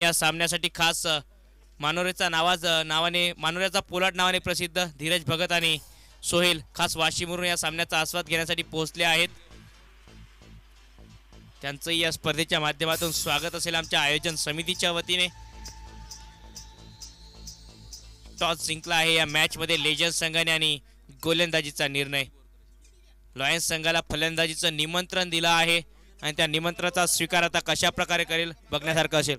या सामन्यासाठी खास मानोरेचा मानोऱ्याचा पोलाट नावाने प्रसिद्ध धीरज भगत आणि सोहेल खास वाशीमवरून या सामन्याचा आस्वाद घेण्यासाठी पोहोचले आहेत. त्यांचंही या स्पर्धेच्या माध्यमातून स्वागत असेल आमच्या आयोजन समितीच्या वतीने. टॉस जिंकला आहे या मॅच मध्ये लेजंड संघाने आणि गोलंदाजीचा निर्णय. लॉयन्स संघाला फलंदाजीचं निमंत्रण दिलं आहे आणि त्या निमंत्रणाचा स्वीकार आता कशा प्रकारे करेल बघण्यासारखं असेल.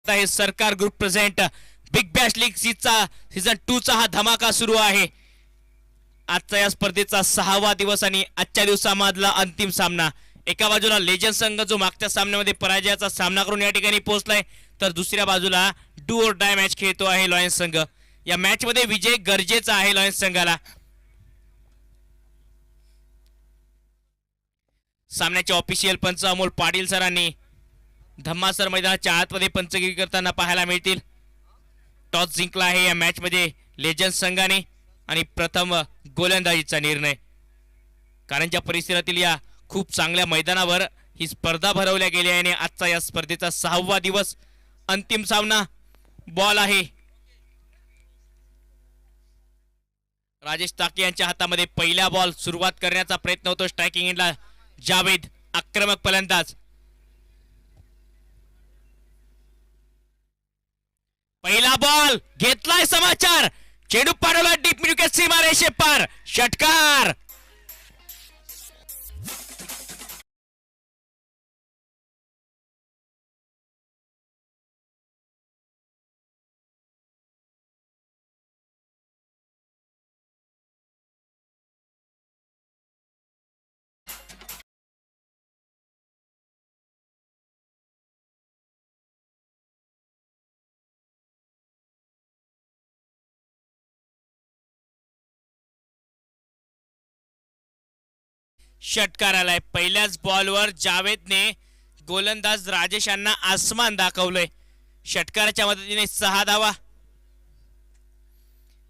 हे सरकार group present big Bash league season 2 चा हा धमाका सुरू आहे. आजचा या स्पर्धेचा 6वा दिवस आणि आजच्या दिवसामधला अंतिम सामना. एका बाजूला लेजंड संघ जो मागच्या सामन्यामध्ये पराजयाचा सामना करून या ठिकाणी पोहोचलाय, तर दुसऱ्या बाजूला डू और डाय मॅच खेळतो आहे लॉयन्स संघ. या मॅच मध्ये विजय गरजेचा आहे लॉयन्स संघाला. सामन्याचे ऑफिशियल पंच अमोल पाटील सरांनी धम्मासर मैदानाच्या आतमध्ये पंचगिरी करताना पाहायला मिळतील. टॉस जिंकला आहे या मॅच मध्ये लेजंड संघाने आणि प्रथम गोलंदाजीचा निर्णय. कारंजा परिसरातील या खूप चांगल्या मैदानावर ही स्पर्धा भरवल्या गेली आहे आणि आजचा या स्पर्धेचा 6वा दिवस अंतिम सामना. बॉल आहे राजेश टाके यांच्या हातामध्ये. पहिला बॉल सुरुवात करण्याचा प्रयत्न होतो. स्ट्रायकिंग एंडला जावेद आक्रमक फलंदाज. पहिला बॉल घेतलाय समाचार. चेंडू पाडवला डीप मिडविकेट सीमा रेषे पार. षटकार. षटकार आलाय. पहिल्याच बॉलवर जावेदने गोलंदाज राजेश यांना आसमान दाखवलंय. षटकाराच्या मदतीने 6 धावा.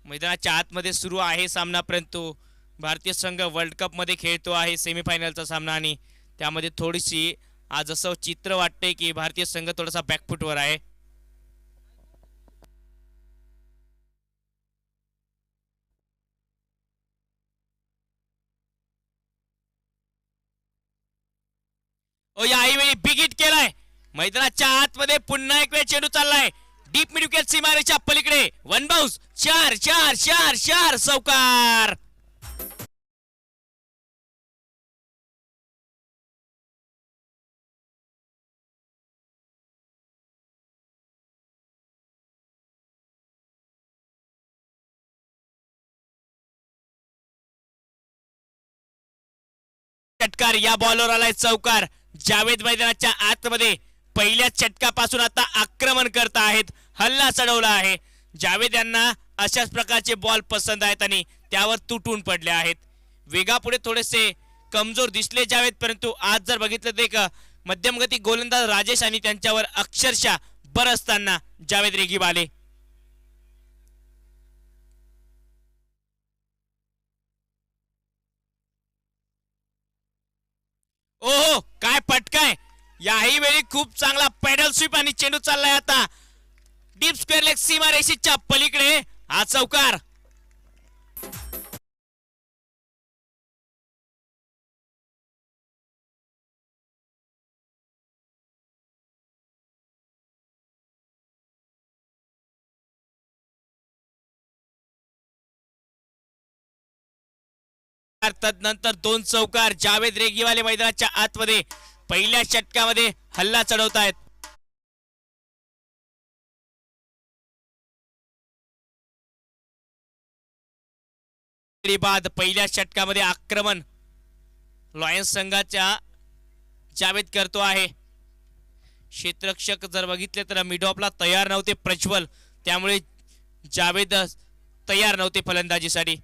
मैदानाच्या आतमध्ये सुरू आहे सामना, परंतु भारतीय संघ वर्ल्ड कप मध्ये खेळतो आहे सेमीफायनलचा सामना आणि त्यामध्ये थोडीशी आज असं चित्र वाटतंय की भारतीय संघ थोडासा बॅकफुटवर आहे. ओ याही वेळी बिग हिट केलाय. मैदानाच्या आतमध्ये पुन्हा एक वेळ चेंडू चाललाय. डीप मिड विकेट सीमारेषेच्या पलीकडे. One bounce. चार चार चार चार चौकार. षटकार या बॉलवर आलाय चौकार. जावेद मैदानाच्या आतमध्ये पहिल्या षटकापासून आता आक्रमण करत आहेत. हल्ला चढवला आहे. जावेद यांना अशाच प्रकारचे बॉल पसंत आहेत आणि त्यावर तुटून पडले आहेत. वेगापुढे थोडेसे कमजोर दिसले जावेद, परंतु आज जर बघितलं ते का मध्यमगती गोलंदाज राजेश आणि त्यांच्यावर अक्षरशः बरसताना जावेद रेगीब आले. ओहो काय पटकाय. याही वेळी खूप चांगला पेडल स्वीप आणि चेंडू चाललाय आता डीप स्क्वेअर लेग सीमारेषेच्या पलीकडे. हा चौकार. तदनंतर दोन चौकार. जावेद रेगीवाले मैदानाच्या आतमध्ये पहिल्या षटकामध्ये हल्ला चढवतायत. बाद पहिल्या षटकामध्ये आक्रमण लॉयन्स संघाच्या जावेद करतो आहे. क्षेत्ररक्षक जर बघितले तर मिड ऑफला तयार नव्हते प्रज्वल, त्यामुळे जावेद तयार नव्हते फलंदाजीसाठी.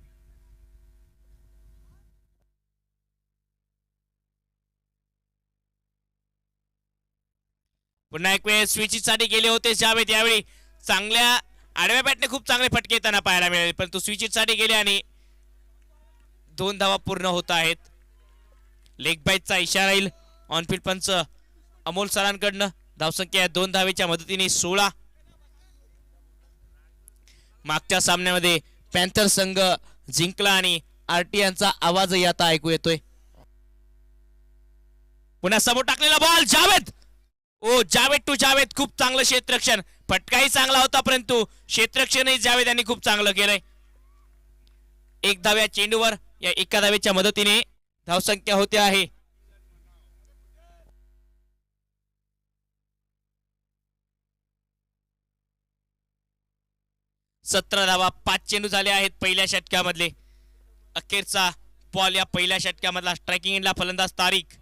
पुन्हा एक वेळ स्विचिसाठी गेले होते जावेद. यावेळी चांगल्या आडव्या बॅटने खूप चांगले फटके येताना पाहायला मिळाले, परंतु स्विचिसाठी गेले आणि 2 धावा पूर्ण होत आहेत. लेग बाईटचा इशारा येईल. ऑनफील्ड पंच अमोल सरांकडनं. धावसंख्या 2 धावेच्या मदतीने 16. मागच्या सामन्यामध्ये पॅन्थर संघ जिंकला आणि आरटी यांचा आवाजही आता ऐकू येतोय. पुन्हा समोर टाकलेला बॉल. जावेद. ओ जावेद टू जावेद. खूप चांगलं क्षेत्ररक्षण. फटकाही चांगला होता, परंतु क्षेत्ररक्षणही जावेद यांनी खूप चांगलं केलंय. 1 धाव्या चेंडूवर या एका धावेच्या मदतीने धावसंख्या होते आहे 17 धावा. 5 चेंडू झाले आहेत पहिल्या षटकामधले. अखेरचा बॉल या पहिल्या षटकामधला. स्ट्रायकिंग एंडला फलंदाज तारिक.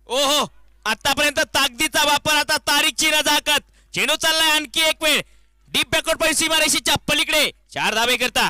ओहो आतापर्यंत ताकदीचा वापर, आता तारिकची नजाकत. चेंडू चाललाय आणखी एक वेळ डीप बॅकवर्ड पॉईंट सीमारेषेच्या पलीकडे. 4 धावे करता.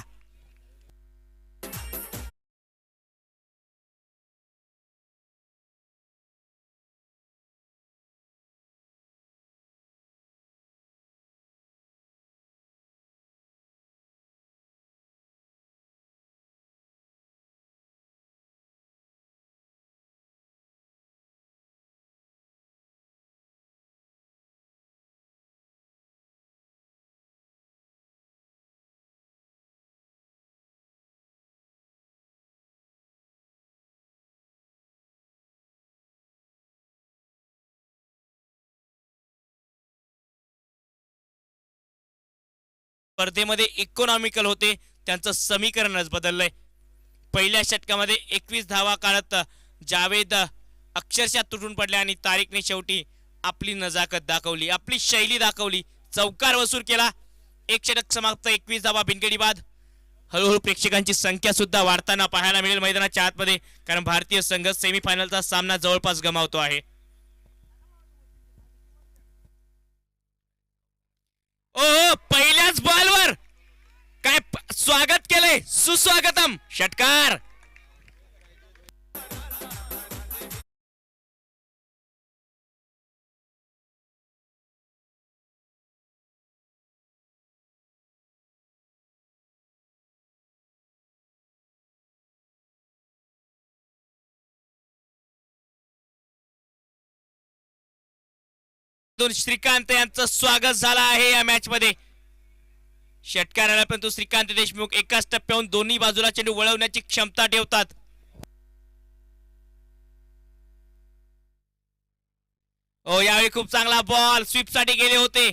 स्पर्धेमध्ये इकॉनॉमिकल होते, त्यांचं समीकरणच बदललंय. पहिल्या षटकामध्ये 21 धावा काढत जावेद अक्षरशः तुटून पडले आणि तारिकने शेवटी आपली नजाकत दाखवली, आपली शैली दाखवली. चौकार वसूल केला. 1 षटक समाप्त. 21 धावा बिनगडी बाद. हळूहळू प्रेक्षकांची संख्या सुद्धा वाढताना पाहायला मिळेल मैदानाच्या आतमध्ये, कारण भारतीय संघ सेमीफायनलचा सामना जवळपास गमावतो आहे. ओ पहिल्याच बॉलवर काय स्वागत केलंय. सुस्वागतम. षटकार. श्रीकांत यांचं स्वागत झालं आहे या मॅच मध्ये. षटकाराला परंतु श्रीकांत देशमुख एकाच टप्प्याहून दोन्ही बाजूला चेंडू वळवण्याची क्षमता ठेवतात. हो, यावेळी खूप चांगला बॉल स्वीप साठी गेले होते,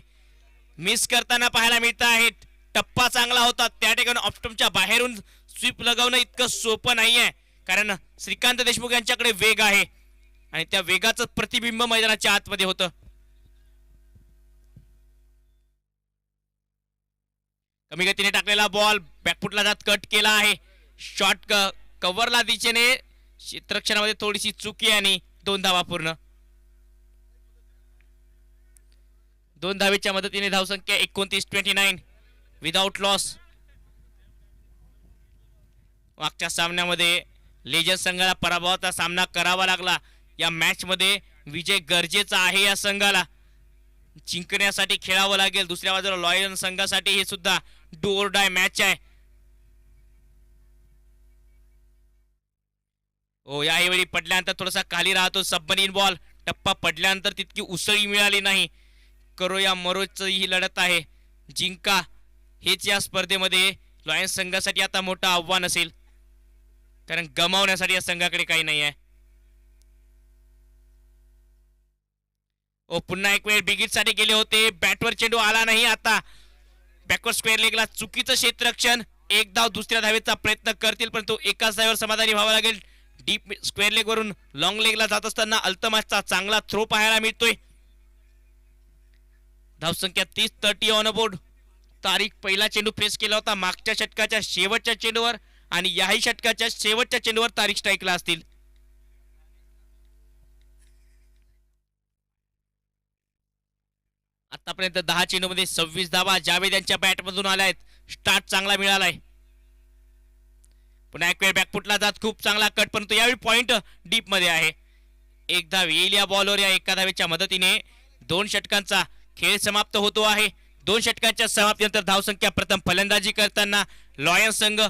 मिस करताना पाहायला मिळत आहेत. टप्पा चांगला होता, त्या ठिकाणी ऑप्टमच्या बाहेरून स्वीप लगावणं इतकं सोपं नाहीये, कारण श्रीकांत देशमुख यांच्याकडे वेग आहे आणि त्या वेगाचं प्रतिबिंब मैदानाच्या आतमध्ये होतं. कमी गतीने टाकलेला बॉल बॅकफुटला जात कट केला आहे. शॉट कव्हरला दिशेने क्षेत्ररक्षणामध्ये थोडीशी चुकी आणि 2 धावा पूर्ण. 2 धावेच्या मदतीने धावसंख्या 29-29 विदाउट लॉस. मागच्या सामन्यामध्ये लेजंड संघाला पराभवाचा सामना करावा लागला. या मॅच मध्ये विजय गरजेचा आहे. या संघाला जिंकण्यासाठी खेळावं लागेल. दुसऱ्या बाजूला लॉयन संघासाठी हे सुद्धा डू ऑर डाय मॅच आहे. हो, यावेळी पडल्यानंतर थोडासा खाली राहतो सबमरीन बॉल. टप्पा पडल्यानंतर तितकी उसळी मिळाली नाही. करो या मरोच ही लढत आहे. जिंका हेच या स्पर्धेमध्ये लॉयन्स संघासाठी आता मोठं आव्हान असेल, कारण गमावण्यासाठी या संघाकडे काही नाही आहे. ओ, पुन्हा एक वेळ बिगिट साठी गेले होते, बॅटवर चेंडू आला नाही. आता बॅकवर्ड स्क्वेअर लेगला चुकीचं क्षेत्ररक्षण. एक धाव दुसऱ्या धावेचा प्रयत्न करतील, परंतु एकाच धावेवर समाधानी व्हावं लागेल. डीप स्क्वेअर लेग वरून लॉंग लेगला जात असताना अल्तमासचा चांगला थ्रो पाहायला मिळतोय. धावसंख्या 30-30 ऑन बोर्ड. तारीख पहिला चेंडू फेस केला होता मागच्या षटकाच्या शेवटच्या चेंडूवर, आणि याही षटकाच्या शेवटच्या चेंडूवर तारीख स्ट्राईकला असतील. आतापर्यंत 10 चेंडूमध्ये 26 धावा जावेद यांच्या बॅटमधून आल्या आहेत. स्टार्ट चांगला मिळालाय. पुन्हा एक वेळ बॅकफुटला जात खूप चांगला कट, परंतु यावेळी पॉइंट डीप मध्ये आहे. एक धाव येईल या बॉलवर. या एका धावेच्या मदतीने 2 षटकांचा खेळ समाप्त होतो आहे. 2 षटकांच्या समाप्तीनंतर धावसंख्या प्रथम फलंदाजी करताना लॉयन्स संघ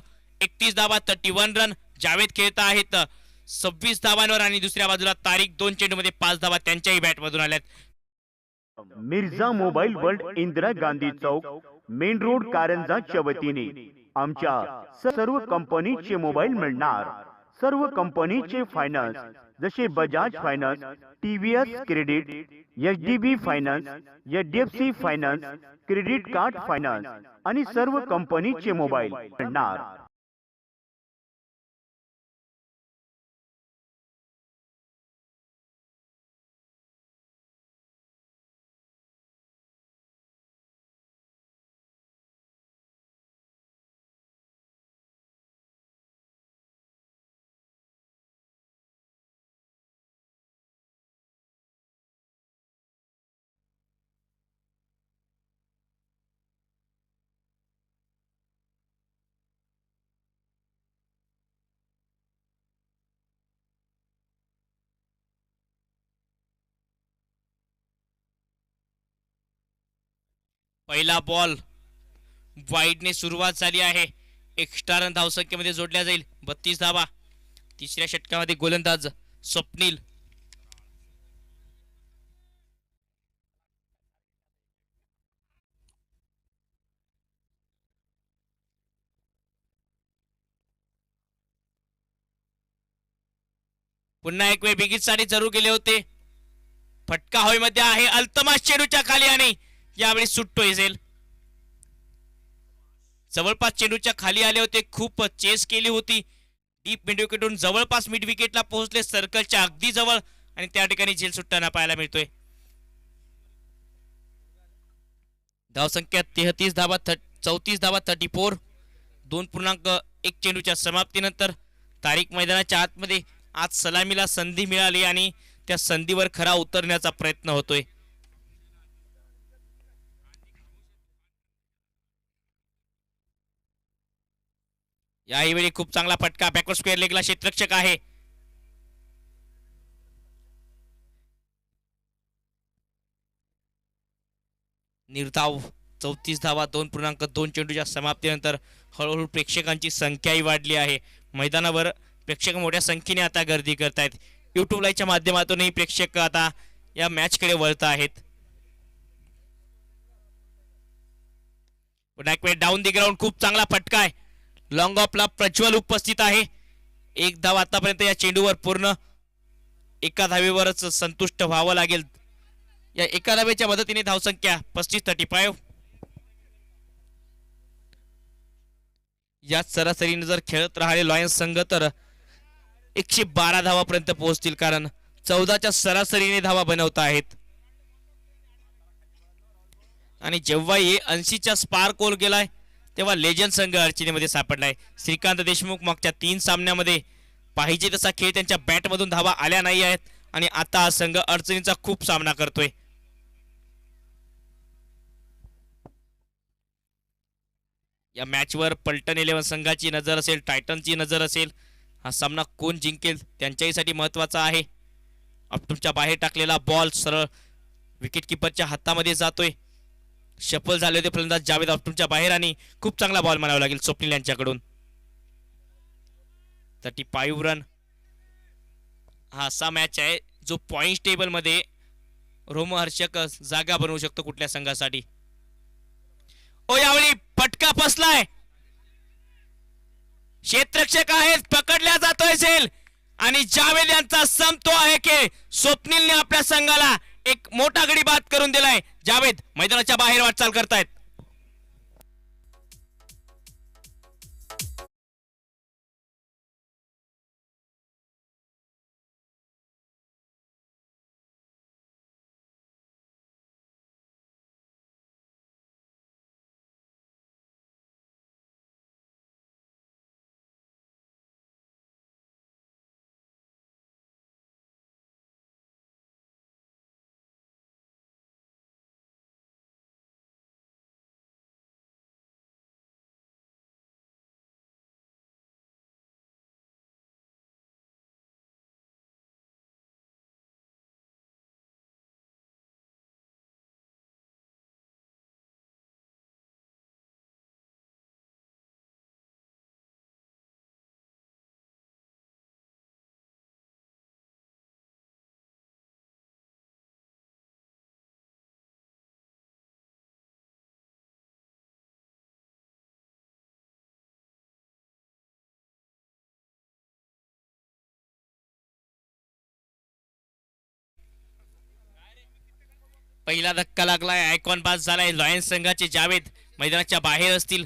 31 धावा 31 रन. जावेद खेळत आहेत 26 धावांवर, आणि दुसऱ्या बाजूला तारीख 2 चेंडूमध्ये 5 धावा त्यांच्याही बॅटमधून आल्यात. मिर्झा मोबाईल वर्ल्ड इंदिरा गांधी चौक मेन रोड कारंजाच्या वतीने आमच्या सर्व कंपनीचे मोबाईल मिळणार. सर्व कंपनीचे फायनान्स जसे Bajaj finance, TVS credit, HDB finance, HDFC finance, credit card finance आणि सर्व कंपनीचे मोबाईल मिळणार. पहिला बॉल वाईडने सुरुवात झाली आहे. एक्स्ट्रा रन धावसंख्येमध्ये जोडल्या जाईल 32 धावा. तिसऱ्या षटकामध्ये गोलंदाज स्वप्नील. पुन्हा एक वेळ बिगिट साठी जरूर गेले होते. फटका होय मध्ये आहे. अल्तमास चेंडूच्या खाली, आणि यावेळी सुट्टोय झेल. जवळपास चेंडूच्या खाली आले होते. खूप चेस केली होती. डीप मिड विकेटून जवळपास मिड विकेटला पोहोचले, सर्कलच्या अगदी जवळ, आणि त्या ठिकाणी झेल सुटताना पाहायला मिळतोय. धावसंख्या 33 धावा 34 धावा 34. 2.1 चेंडूच्या समाप्तीनंतर तारीख मैदानाच्या आतमध्ये आज सलामीला संधी मिळाली, आणि त्या संधीवर खरा उतरण्याचा प्रयत्न होतोय. यावेळी खूप चांगला फटका. बॅकवर्ड स्क्वेअर लेगला क्षेत्ररक्षक आहे. निर्धाव 34 धावा 2.2 चेंडूच्या समाप्तीनंतर हळूहळू प्रेक्षकांची संख्याही वाढली आहे. मैदानावर प्रेक्षक मोठ्या संख्येने आता गर्दी करतायत. युट्यूब लाईव्हच्या माध्यमातूनही प्रेक्षक आता या मॅच कडे वळत आहेत. पुन्हा एक वेळ डाऊन दी ग्राउंड. खूप चांगला फटका आहे. लॉंग ऑफला प्रज्वल उपस्थित आहे. एक धाव आतापर्यंत या चेंडूवर पूर्ण. एका धावेवरच संतुष्ट व्हावं लागेल या एका धावेच्या मदतीने धावसंख्या 35-35. या सरासरीने जर खेळत राहिले लॉयन्स संघ तर 112 धावापर्यंत पोहोचतील, कारण 14च्या सरासरीने धावा बनवत आहेत. आणि जेव्हा हे 80च्या स्पार कोल गेलाय तेव्हा लेजंड संघ अडचणीमध्ये सापडलाय. श्रीकांत देशमुख मागच्या 3 सामन्यामध्ये पाहिजे तसा खेळ त्यांच्या बॅटमधून धावा आल्या नाही आहेत आणि आता हा संघ अडचणीचा खूप सामना करतोय. या मॅचवर पलटन 11 संघाची नजर असेल, टायटनची नजर असेल. हा सामना कोण जिंकेल त्यांच्यासाठी महत्वाचा आहे. अपटूमच्या बाहेर टाकलेला बॉल सरळ विकेट किपरच्या हातामध्ये जातोय. शफल झाले होते फलंदाज जावेद अपटूमच्या बाहेर आणि खूप चांगला बॉल म्हणावा लागेल स्वप्नील यांच्याकडून. 35 रन हा असा मॅच आहे जो पॉइंट टेबल मध्ये रोमहर्षक जागा बनवू शकतो कुठल्या संघासाठी. ओ यावेळी फटका फसलाय. क्षेत्ररक्षक आहेत, पकडल्या जातोय सेल आणि जावेद यांचा समतो आहे की स्वप्नीलने आपल्या संघाला एक मोठा गडी बाद करून दिलाय. जावेद मैदानाच्या बाहेर वाटचाल करतायत. पहिला धक्का लागलाय, आयकॉन पास झालाय. लॉयन्स संघाचे जावेद मैदानाच्या बाहेर असतील.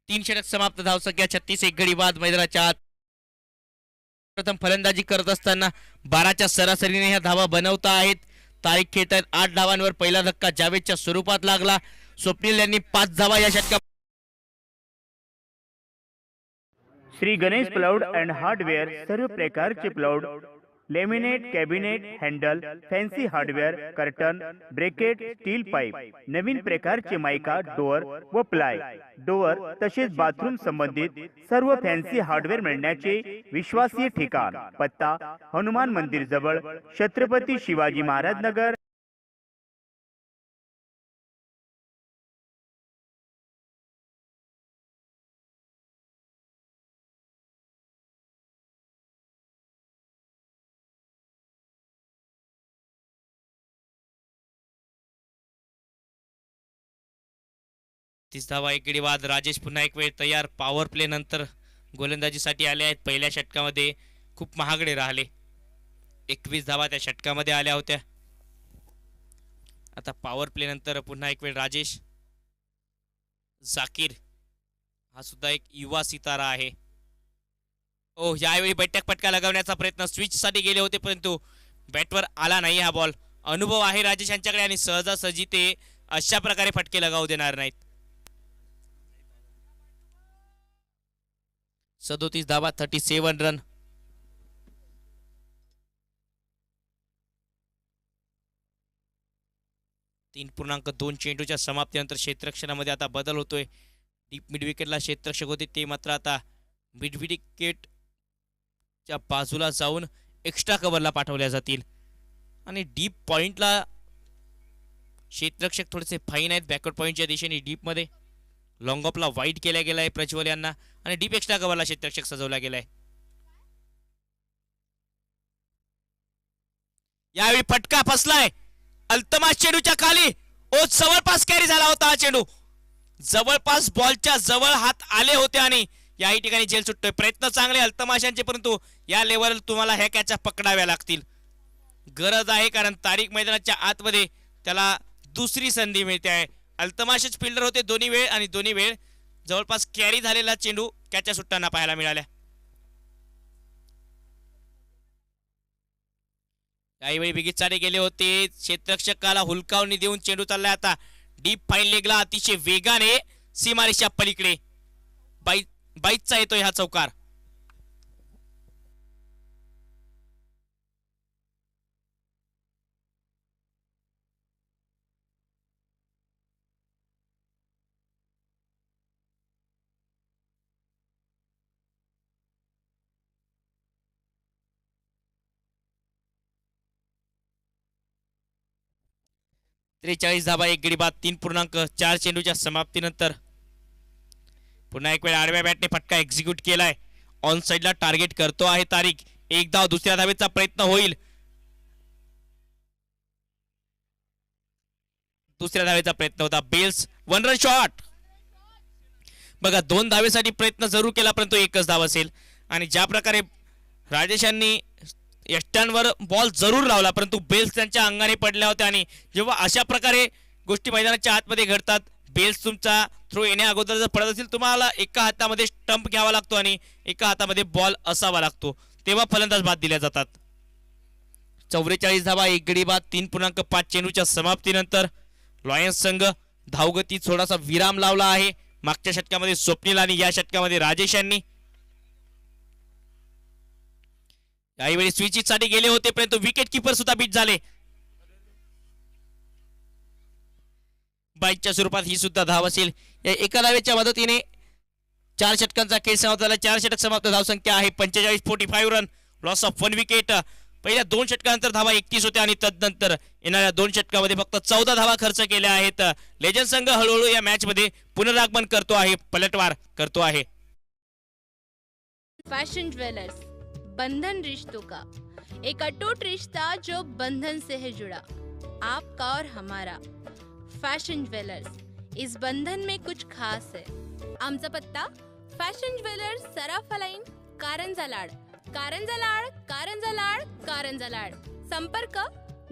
तीन षटक समाप्त, धावसंख्या 36. एक गडी बाद मैदानाच्या आत. प्रथम फलंदाजी करत असताना 12च्या सरासरीने ह्या धावा बनवता आहेत. तारीख खेळत आहेत 8 धावांवर. पहिला धक्का जावेदच्या स्वरूपात लागला. स्वप्नील यांनी 5 धावा या षटकात. Shri Ganesh plywood and hardware सर्व प्रकारचे plywood, laminate, cabinet, handle, fancy hardware, curtain, bracket, steel pipe, नवीन प्रकारचे मायका, डोअर व प्लाय डोअर तसेच बाथरूम संबंधित सर्व फॅन्सी हार्डवेअर मिळण्याचे विश्वासीय ठिकाण. पत्ता हनुमान मंदिर जवळ, छत्रपती शिवाजी महाराज नगर. तीस धावा, एक गडी बाद. राजेश पुन्हा एक वेळ तयार. पॉवर प्ले नंतर गोलंदाजीसाठी आले आहेत. पहिल्या षटकामध्ये खूप महागडे राहिले. 21 धावा त्या षटकामध्ये आल्या होत्या. आता पॉवर प्ले नंतर पुन्हा एक वेळ राजेश. जाकीर हा सुद्धा एक युवा सितारा आहे. ओ यावेळी बैठक फटका लगावण्याचा प्रयत्न, स्विच साठी गेले होते परंतु बॅटवर आला नाही हा बॉल. अनुभव आहे राजेश यांच्याकडे आणि सहजासहजी ते अशा प्रकारे फटके लगावू देणार नाहीत. 37 धावा, 37 रन. तीन 3.2 चेंडूच्या समाप्तीनंतर क्षेत्ररक्षणामध्ये आता बदल होतोय. डीप मिड विकेटला क्षेत्ररक्षक होते ते मात्र आता मिड विकेटच्या बाजूला जाऊन एक्स्ट्रा कव्हरला पाठवल्या जातील आणि डीप पॉइंटला क्षेत्ररक्षक थोडेसे फाईन आहेत. बॅकवर्ड पॉइंटच्या दिशेने डीप मध्ये लॉंग ऑफला वाईट केल्या गेलाय प्रज्वल यांना आणि डीप एक्स्ट्रा कव्हरला क्षेत्ररक्षक सजवला गेलाय. यावेळी फटका फसलाय अल्तमास चेंडूच्या खाली. ओ जवळपास कॅरी झाला होता हा चेंडू. जवळपास बॉलच्या जवळ हात आले होते आणि याही ठिकाणी झेल सुटतोय. प्रयत्न चांगले अल्तमाशांचे, परंतु या लेवल तुम्हाला ह्या कॅचा पकडाव्या लागतील. गरज आहे, कारण तारीख मैदानाच्या आतमध्ये त्याला दुसरी संधी मिळते आहे. अल्तमाशच फिल्डर होते दोन्ही वेळ, आणि दोन्ही वेळ जवळपास कॅरी झालेला चेंडू कॅचा सुटताना पाहायला मिळाल्या. काही वेळी बिगीचाडे गेले होते. क्षेत्ररक्षकाला हुलकावणी देऊन चेंडू चाललाय आता डीप फाईन लेगला अतिशय वेगाने सीमारेषा पलीकडे. बाईचा येतोय हा चौकार. 43 धाबा, एक गडी बाद, 3.4 चेंडूच्या समाप्तीनंतर पुन्हा एक वेळ आडव्या बॅटने फटका एक्झिक्यूट केलाय. ऑन साइडला टार्गेट करतो आहे तारिक. एक धाव, दुसऱ्या धावेचा प्रयत्न होईल. दुसऱ्या धावेचा प्रयत्न होता. Bails one run shot. बघा, 2 धावेसाठी प्रयत्न जरूर केला, परंतु एकच धाव असेल. आणि ज्या प्रकारे राजेशांनी यष्ट्यांवर बॉल जरूर लावला, परंतु बेल्स त्यांच्या अंगाने पडल्या होत्या. आणि जेव्हा अशा प्रकारे गोष्टी मैदानाच्या आतमध्ये घडतात, बेल्स तुमचा थ्रो येण्या अगोदर जर पडत असेल, तुम्हाला एका हातामध्ये स्टंप घ्यावा लागतो आणि एका हातामध्ये बॉल असावा लागतो, तेव्हा फलंदाज बाद दिल्या जातात. 44 धावा, एक गडी बाद, 3.5 चेंडूच्या समाप्तीनंतर लॉयन्स संघ धावगती थोडासा विराम लावला आहे. मागच्या षटकामध्ये स्वप्नील आणि या षटकामध्ये राजेश यांनी यावेळी स्विचिंग साठी गेले होते, परंतु विकेट किपर सुद्धा बीट झाले. बाईकच्या स्वरूपात ही सुद्धा धाव असेल. या एका धावेच्या मदतीने 4 षटकांचा खेळ समाप्त झाला. 4 षटक समाप्त, धावसंख्या आहे 45 रन, लॉस ऑफ 1 विकेट. पहिल्या 2 षटकानंतर धावा 31 होत्या आणि तदनंतर येणाऱ्या 2 षटकामध्ये फक्त 14 धावा खर्च केल्या आहेत. लेजंड संघ हळूहळू या मॅच मध्ये पुनरागमन करतो आहे, पलटवार करतो आहे. फैशन ज्वेलर्स, बंधन रिश्तों का एक अटूट रिश्ता जो बंधन से है जुड़ा, आपका और हमारा. फैशन ज्वेलर्स, इस बंधन में कुछ खास है. आमचा पत्ता फॅशन ज्वेलर्स, सराफा लाईन, कारंजा लाड, कारंजा लाड, कारंजा लाड, कारंजा लाड. संपर्क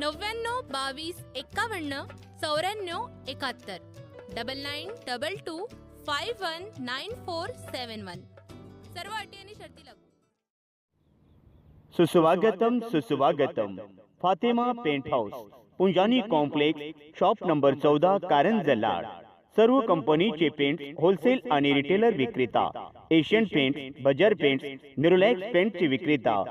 99 22 51 94 71 9922 519471. सर्व अटी आणि शर्ती लागू. सुस्वागतम सुस्वागतम. Fatima paint house, Punjani complex, shop number 14, Karanja Lad. सर्व कंपनीचे पेंट्स होलसेल आणि रिटेलर विक्रेता. Asian paints, Berger paints, Nerolac पेंटचे विक्रेता.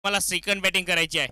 मला सेकंड बॅटिंग करायची आहे.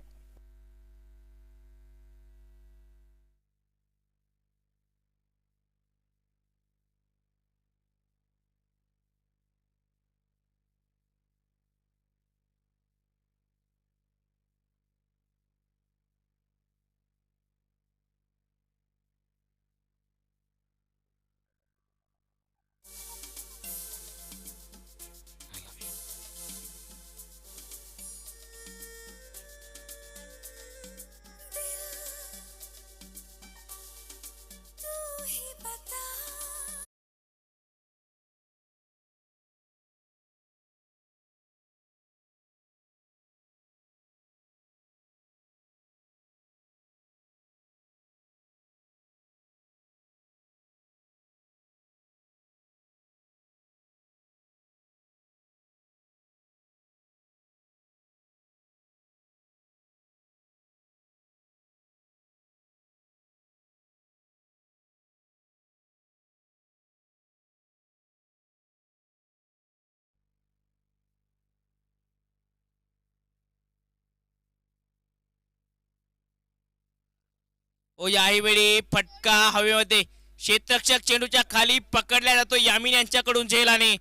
याही वेळी फटका हवेमध्ये, क्षेत्ररक्षक चेंडूच्या खाली पकडला जातो यामिन यांच्याकडून झेल, आणि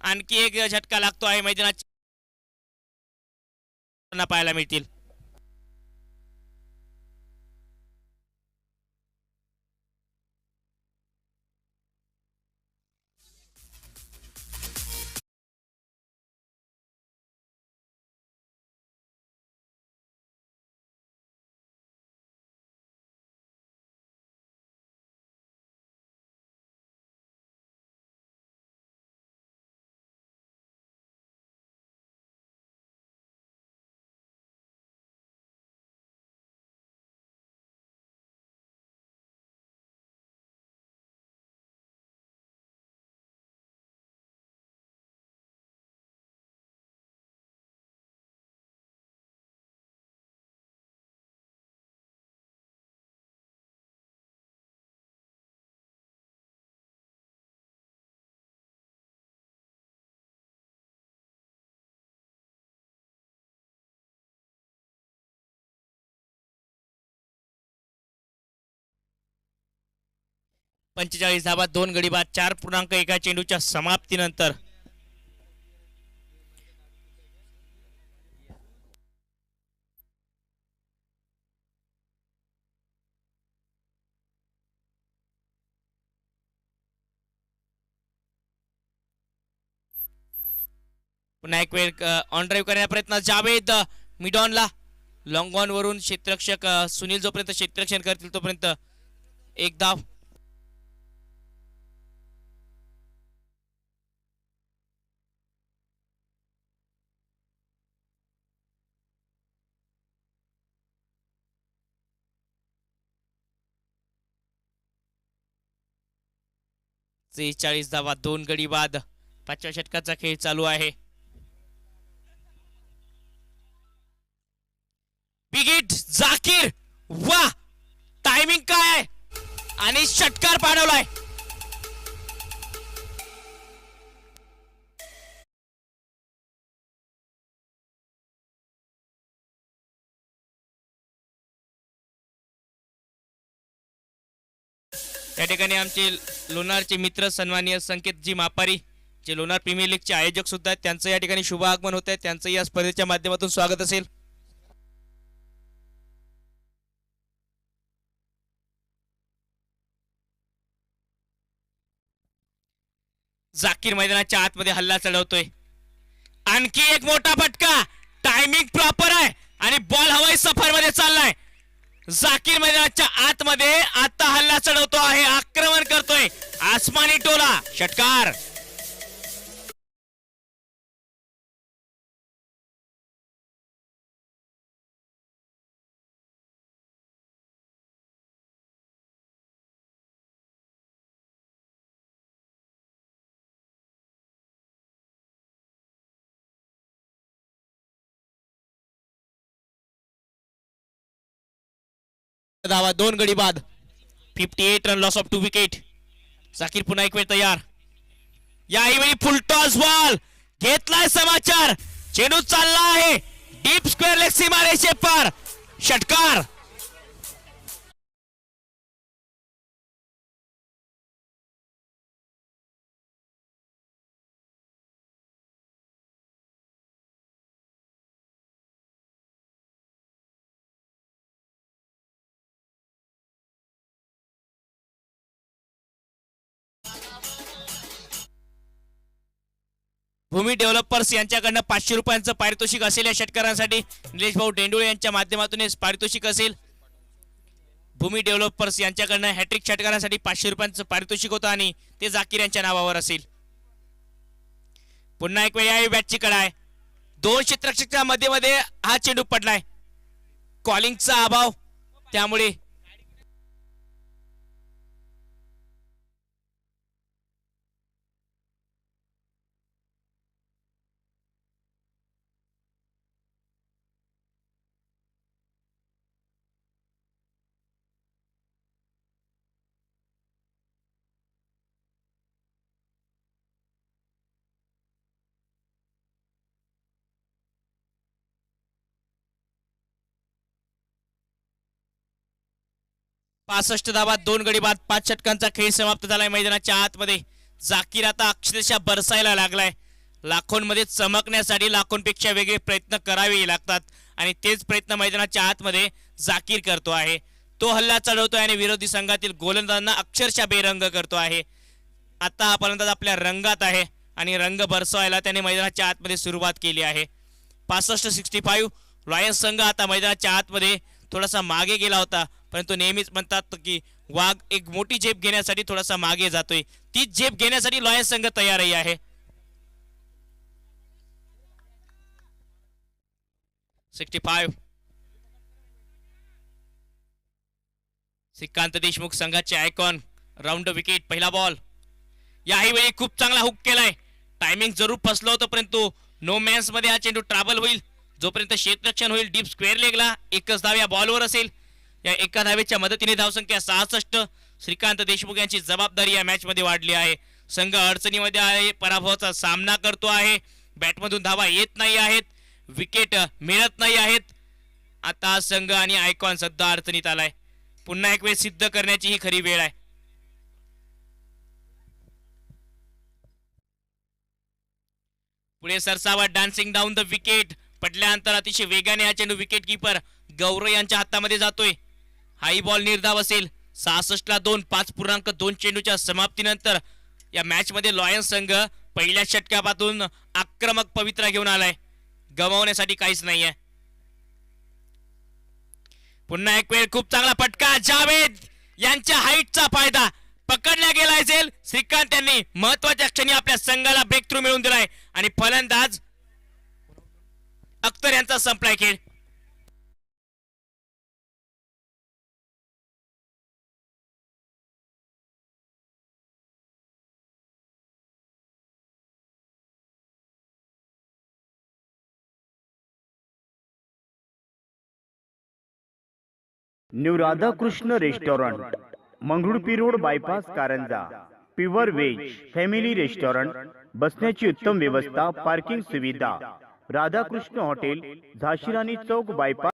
आणखी एक झटका लागतो आहे मैदानात पाहायला मिळतील. पंचेचाळीस धावा, 2 गडी बाद, 4.1 चेंडूच्या समाप्तीनंतर. पुन्हा एक वेळ ऑन ड्राईव्ह करण्याचा प्रयत्न, जावेद मिडॉनला लॉंग ऑन वरून क्षेत्ररक्षक सुनील जोपर्यंत क्षेत्ररक्षण करतील तोपर्यंत एक धाव. त्रेचाळीस धावा, 2 गडी बाद, 5व्या षटकाचा खेळ चालू आहे. बिग हिट जाकीर, वा टायमिंग काय, आणि षटकार पाडवलाय. त्या ठिकाणी आमचे लोणारचे मित्र सन्माननीय संकेतजी मापारी, जे लोणार प्रीमियर लीगचे आयोजक सुद्धा आहेत, त्यांचं या ठिकाणी शुभ आगमन होत आहे. त्यांचं या स्पर्धेच्या माध्यमातून स्वागत असेल. जाकीर मैदानाच्या आतमध्ये हल्ला चढवतोय. आणखी एक मोठा फटका, टायमिंग प्रॉपर आहे आणि बॉल हवाई सफर मध्ये चाललाय. जाकीर मैदानाच्या आतमध्ये आता हल्ला चढवतो आहे, आक्रमण करतोय आसमानी टोला, षटकार. धावा, 2 गडी बाद, 58 run, loss of 2 wicket. Zakir पुन्हा एक वेळ तयार. याही वेळी फुल टॉस बॉल घेतलाय समाचार, चेंडू चालला आहे डीप स्क्वेअर लेग सीमारेषे पार, षटकार. भूमी डेव्हलपर्स यांच्याकडनं 500 रुपयांचं पारितोषिक असेल. या षटकारांसाठी निलेश भाऊ डेंडुळे यांच्या माध्यमातून हे पारितोषिक असेल. भूमी डेव्हलपर्स यांच्याकडनं हॅट्रिक षटकारांसाठी 500 रुपयांचं पारितोषिक होतं आणि ते जाकीर यांच्या नावावर असेल. पुन्हा एक वेळ या बॅटची कडा आहे, 2 क्षेत्ररक्षकांच्या मध्ये हा चेंडू पडलाय. कॉलिंगचा अभाव, त्यामुळे 65 धावा 2 गडी बाद 5 षटकांचा खेळ समाप्त झालाय मैदानाच्या आतमध्ये. जाकीर आता अक्षरशः बरसायला लागलाय. लाखोंमध्ये चमकण्यासाठी लाखोंपेक्षा वेगळे प्रयत्न करावे लागतात आणि तेच प्रयत्न मैदानाच्या आतमध्ये जाकीर करतो आहे. तो हल्ला चढवतोय आणि विरोधी संघातील गोलंदाजांना अक्षरशः बेरंग करतो आहे. आता हा फलंदाज आपल्या रंगात आहे आणि रंग बरसवायला त्याने मैदानाच्या आतमध्ये सुरुवात केली आहे. 65-65 लॉयन्स संघ आता मैदानाच्या आतमध्ये थोडासा मागे गेला होता, परंतु नेहमीच म्हणतात की वाघ एक मोठी झेप घेण्यासाठी थोडासा मागे जातोय. तीच झेप घेण्यासाठी लॉयन्स संघ तयारही आहे. 65 श्रीकांत देशमुख संघाचे आयकॉन राऊंड विकेट. पहिला बॉल. याही वेळी खूप चांगला हुक केलाय. टायमिंग जरूर फसलं होतं, परंतु नो मॅन्स मध्ये हा चेंडू ट्रॅव्हल होईल. जोपर्यंत क्षेत्ररक्षण होईल डीप स्क्वेअर लेगला एकच धाव या बॉलवर असेल. या एका धावेच्या मदतीने धावसंख्या 66. श्रीकांत देशमुख यांची जबाबदारी या मॅच मध्ये वाढली आहे. संघ अडचणीमध्ये आहे, पराभवाचा सामना करतो आहे. बॅटमधून धावा येत नाही आहेत, विकेट मिळत नाही आहेत. आता संघ आणि आयकॉन सध्या अडचणीत आलाय. पुन्हा एक वेळ सिद्ध करण्याची ही खरी वेळ आहे. पुढे Sarsawa dancing down the wicket. पडल्यानंतर अतिशय वेगाने हा चेंडू विकेट किपर गौरव यांच्या हातामध्ये जातोय. हाई बॉल निर्धाव असेल. 66 2 5.2 चेंडूच्या समाप्तीनंतर या मॅच मध्ये लॉयन्स संघ पहिल्या षटकापासून आक्रमक पवित्रा घेऊन आलाय. गमावण्यासाठी काहीच नाहीये. पुन्हा एक वेळ खूप चांगला फटका. जावेद यांच्या हाईटचा फायदा पकडला गेला असेल. श्रीकांत यांनी महत्वाच्या क्षणी आपल्या संघाला ब्रेक थ्रू मिळवून दिलाय आणि फलंदाज अख्तर यांचा संपलाय खेळ. New Radhakrishna restaurant, Mangrulpir road, bypass, Karanja. Pure veg family restaurant, बसण्याची उत्तम व्यवस्था, पार्किंग सुविधा. Radhakrishna hotel, Jhansirani Chowk, bypass.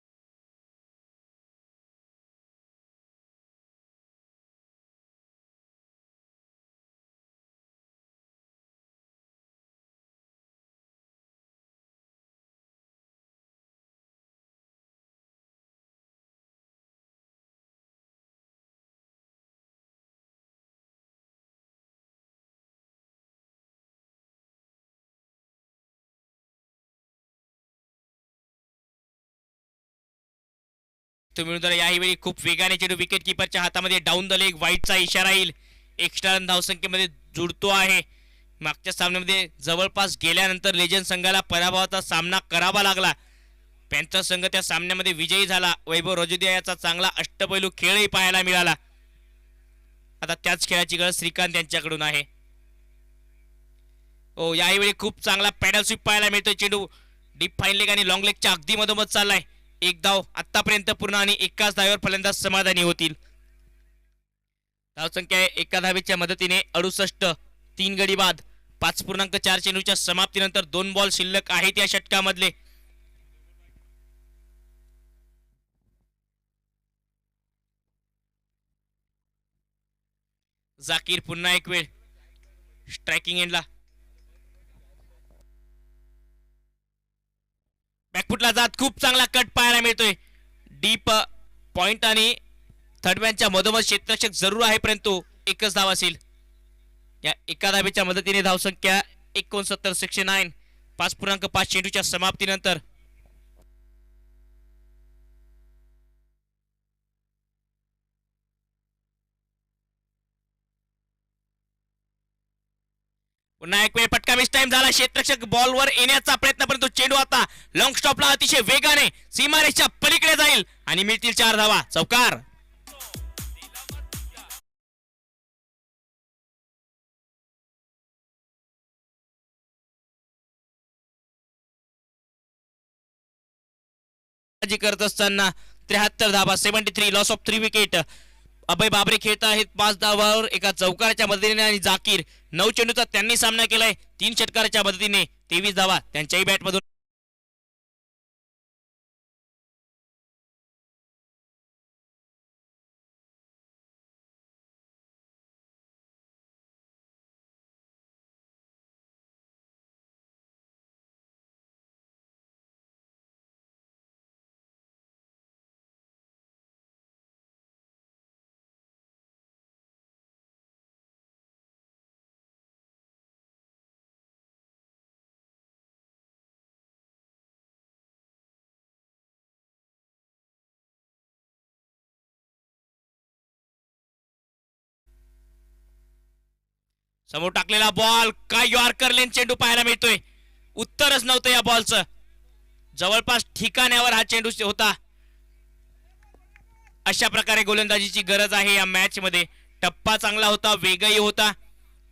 तुम्ही याही वेळी खूप वेगाने चेंडू विकेट किपरच्या हातामध्ये डाऊन द लेग वाईटचा इशारा येईल. एक्स्ट्रा रन धावसंख्येमध्ये जुळतो आहे. मागच्या सामन्यामध्ये जवळपास गेल्यानंतर लेजंड संघाला पराभवाचा सामना करावा लागला. पॅन्थर संघ त्या सामन्यामध्ये विजयी झाला. वैभव रजोदिया याचा चांगला अष्टपैलू खेळही पाहायला मिळाला. आता त्याच खेळाची गरज श्रीकांत यांच्याकडून आहे. ओ याही वेळी खूप चांगला पॅडल स्वीप पाहायला मिळतोय. चेंडू डीप फाईन लेग आणि लॉंग लेगच्या अगदी मधोमध चाललाय. एक धाव आतापर्यंत पूर्ण आणि एकाच धावेवर फलंदाज समाधानी होतील. धावसंख्या एका धावेच्या मदतीने 68. 3 गडी बाद 5.4 चेंडूच्या समाप्तीनंतर 2 बॉल शिल्लक आहेत या षटकामधले. जाकीर पुन्हा एक वेळ स्ट्रायकिंग एंडला. बॅकफुटला जात खूप चांगला कट पाहायला मिळतोय. डीप पॉइंट आणि थर्ड मॅनच्या मधोमध क्षेत्ररक्षक जरूर आहे, परंतु एकच धाव असेल. या एका धावेच्या मदतीने धावसंख्या 69. 5.5 चेंडूच्या समाप्तीनंतर पुन्हा एक वेळ फटका मिस टाइम झाला. क्षेत्ररक्षक बॉलवर येण्याचा प्रयत्न, परंतु चेंडू आता लॉंग स्टॉपला अतिशय वेगाने सीमारेषच्या पलीकडे जाईल आणि मिळतील 4 धावा. चौकार. करत असताना 73 धावा. 73 लॉस ऑफ 3 विकेट. अभय बाबरे खेळत आहेत 5 धावावर एका चौकाराच्या मदतीने आणि जाकीर 9 चेंडूचा त्यांनी सामना केलाय. 3 षटकाराच्या मदतीने 23 धावा त्यांच्याही बॅटमधून. समोर टाकलेला बॉल, काय यॉर्कर लेन चेंडू पाहायला मिळतोय. उत्तरच नव्हतं या बॉलचं. जवळपास ठिकाण्यावर हा चेंडू होता. अशा प्रकारे गोलंदाजीची गरज आहे या मॅच मध्ये. टप्पा चांगला होता, वेगही होता.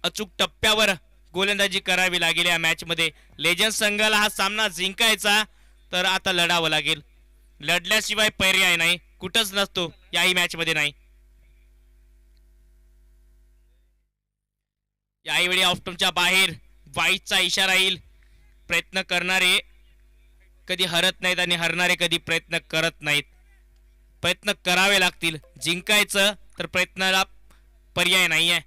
अचूक टप्प्यावर गोलंदाजी करावी लागेल या मॅच मध्ये. लेजंड संघाला हा सामना जिंकायचा तर आता लढावं लागेल. लढल्याशिवाय पर्याय नाही, कुठंच नसतो याही मॅच मध्ये नाही. यावेळी ऑफस्टंपच्या बाहेर वाईटचा इशारा येईल. प्रयत्न करणारे कधी हरत नाहीत आणि हरणारे कधी प्रयत्न करत नाहीत. प्रयत्न करावे लागतील. जिंकायचं तर प्रयत्नाला पर्याय नाहीये.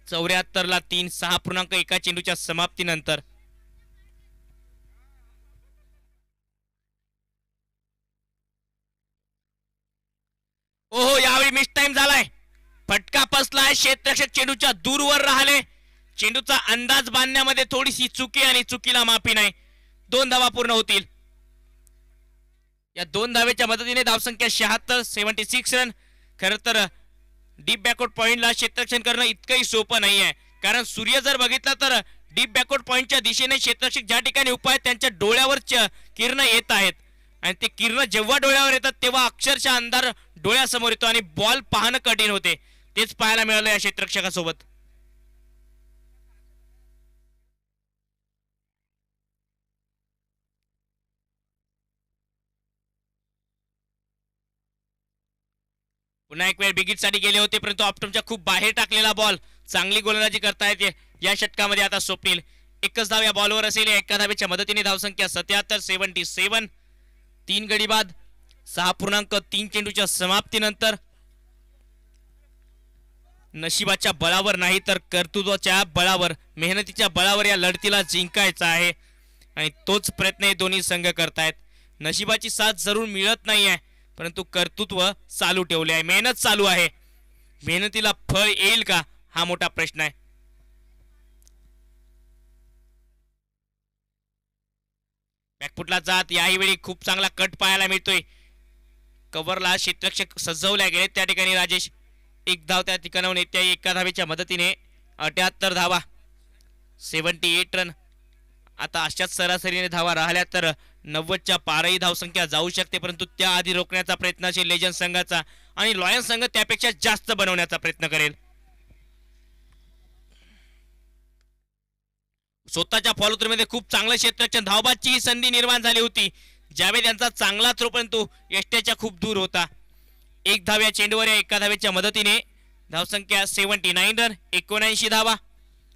74ला 3, 6.1 चेंडूच्या समाप्तीनंतर. ओहो, यावेळी मिस टाइम झालाय. फटका बसलाय. क्षेत्ररक्षक चेंडूच्या दूरवर राहिले. चेंडूचा अंदाज बांधण्यामध्ये थोडीशी चुकी आणि चुकीला माफी नाही. 2 धावा पूर्ण होतील. या 2 धावेच्या मदतीने धावसंख्या 76, 76 रन. खरं तर डीप बॅकवर्ड पॉइंटला क्षेत्ररक्षण करणं इतकंही सोपं नाही आहे. कारण सूर्य जर बघितला तर डीप बॅकवर्ड पॉइंटच्या दिशेने क्षेत्ररक्षक ज्या ठिकाणी उभा आहे त्यांच्या डोळ्यावर किरण येत आहेत. आणि ते किरण जेव्हा डोळ्यावर येतात तेव्हा अक्षरशः अंधार डोळ्यासमोर येतो आणि बॉल पाहणं कठीण होते. तेच पाहायला मिळालं या क्षेत्ररक्षकासोबत. पुन्हा एक वेळ बिगिटसाठी गेले होते परंतु ऑप्टमच्या खूप बाहेर टाकलेला बॉल. चांगली गोलंदाजी करता येते या षटकामध्ये. आता स्वप्नील एकच धाव या बॉलवर असेल. एका धावेच्या मदतीने धावसंख्या 77, 77. 3 गडी बाद. 6.3 चेंडूच्या समाप्तीनंतर. नशिबाच्या बळावर नाही तर कर्तृत्वाच्या बळावर, मेहनतीच्या बळावर या लढतीला जिंकायचं आहे आणि तोच प्रयत्न हे दोन्ही संघ करतायत. नशिबाची साथ जरूर मिळत नाहीये परंतु कर्तृत्व चालू ठेवले आहे. मेहनत चालू आहे. मेहनतीला फळ येईल का हा मोठा प्रश्न आहे. बॅकफुटला जात. याही वेळी खूप चांगला कट पाहायला मिळतोय. कव्हरला क्षेत्ररक्षक सजवल्या गेले. त्या ठिकाणी राजेश 1 धाव त्या ठिकाणाहून येत्या. एका धावेच्या मदतीने 78 धावा, 78 रन. आता अशाच सरासरीने धावा राहिल्या तर 90च्या पारही धावसंख्या जाऊ शकते परंतु त्याआधी रोखण्याचा प्रयत्न असेल लेजंड संघाचा आणि लॉयन्स संघ त्यापेक्षा जास्त बनवण्याचा प्रयत्न करेल. स्वतःच्या फॉलोथ्रूमध्ये खूप चांगलं क्षेत्ररक्षण, धावबादची ही संधी निर्माण झाली होती. ज्यावेळी त्यांचा चांगला थ्रो परंतु यष्ट्याच्या खूप दूर होता. 1 धाव या चेंडूवर या एका धावेच्या मदतीने. धावसंख्या 79 रन, 79 धावा.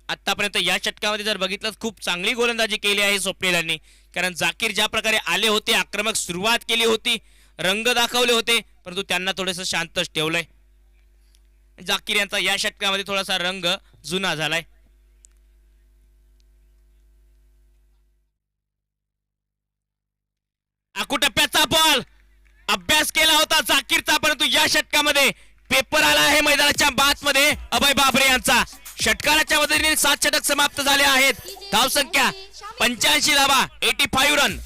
आतापर्यंत या षटकामध्ये जर बघितलं खूप चांगली गोलंदाजी केली आहे स्वप्नीलांनी. कारण जाकीर ज्या प्रकारे आले होते, आक्रमक सुरुवात केली होती, रंग दाखवले होते परंतु त्यांना थोडंसं शांतच ठेवलंय. जाकीर यांचा या षटकामध्ये थोडासा रंग जुना झालाय. आकुटप्प्याचा बॉल अभ्यास केला होता जाकीरचा परंतु या षटकामध्ये पेपर आला आहे मैदानाच्या बातमध्ये अभय बाबरे यांचा. षटकाराच्या मदतीने 7 षटक समाप्त झाले आहेत. धावसंख्या 85 धावा, 85 रन.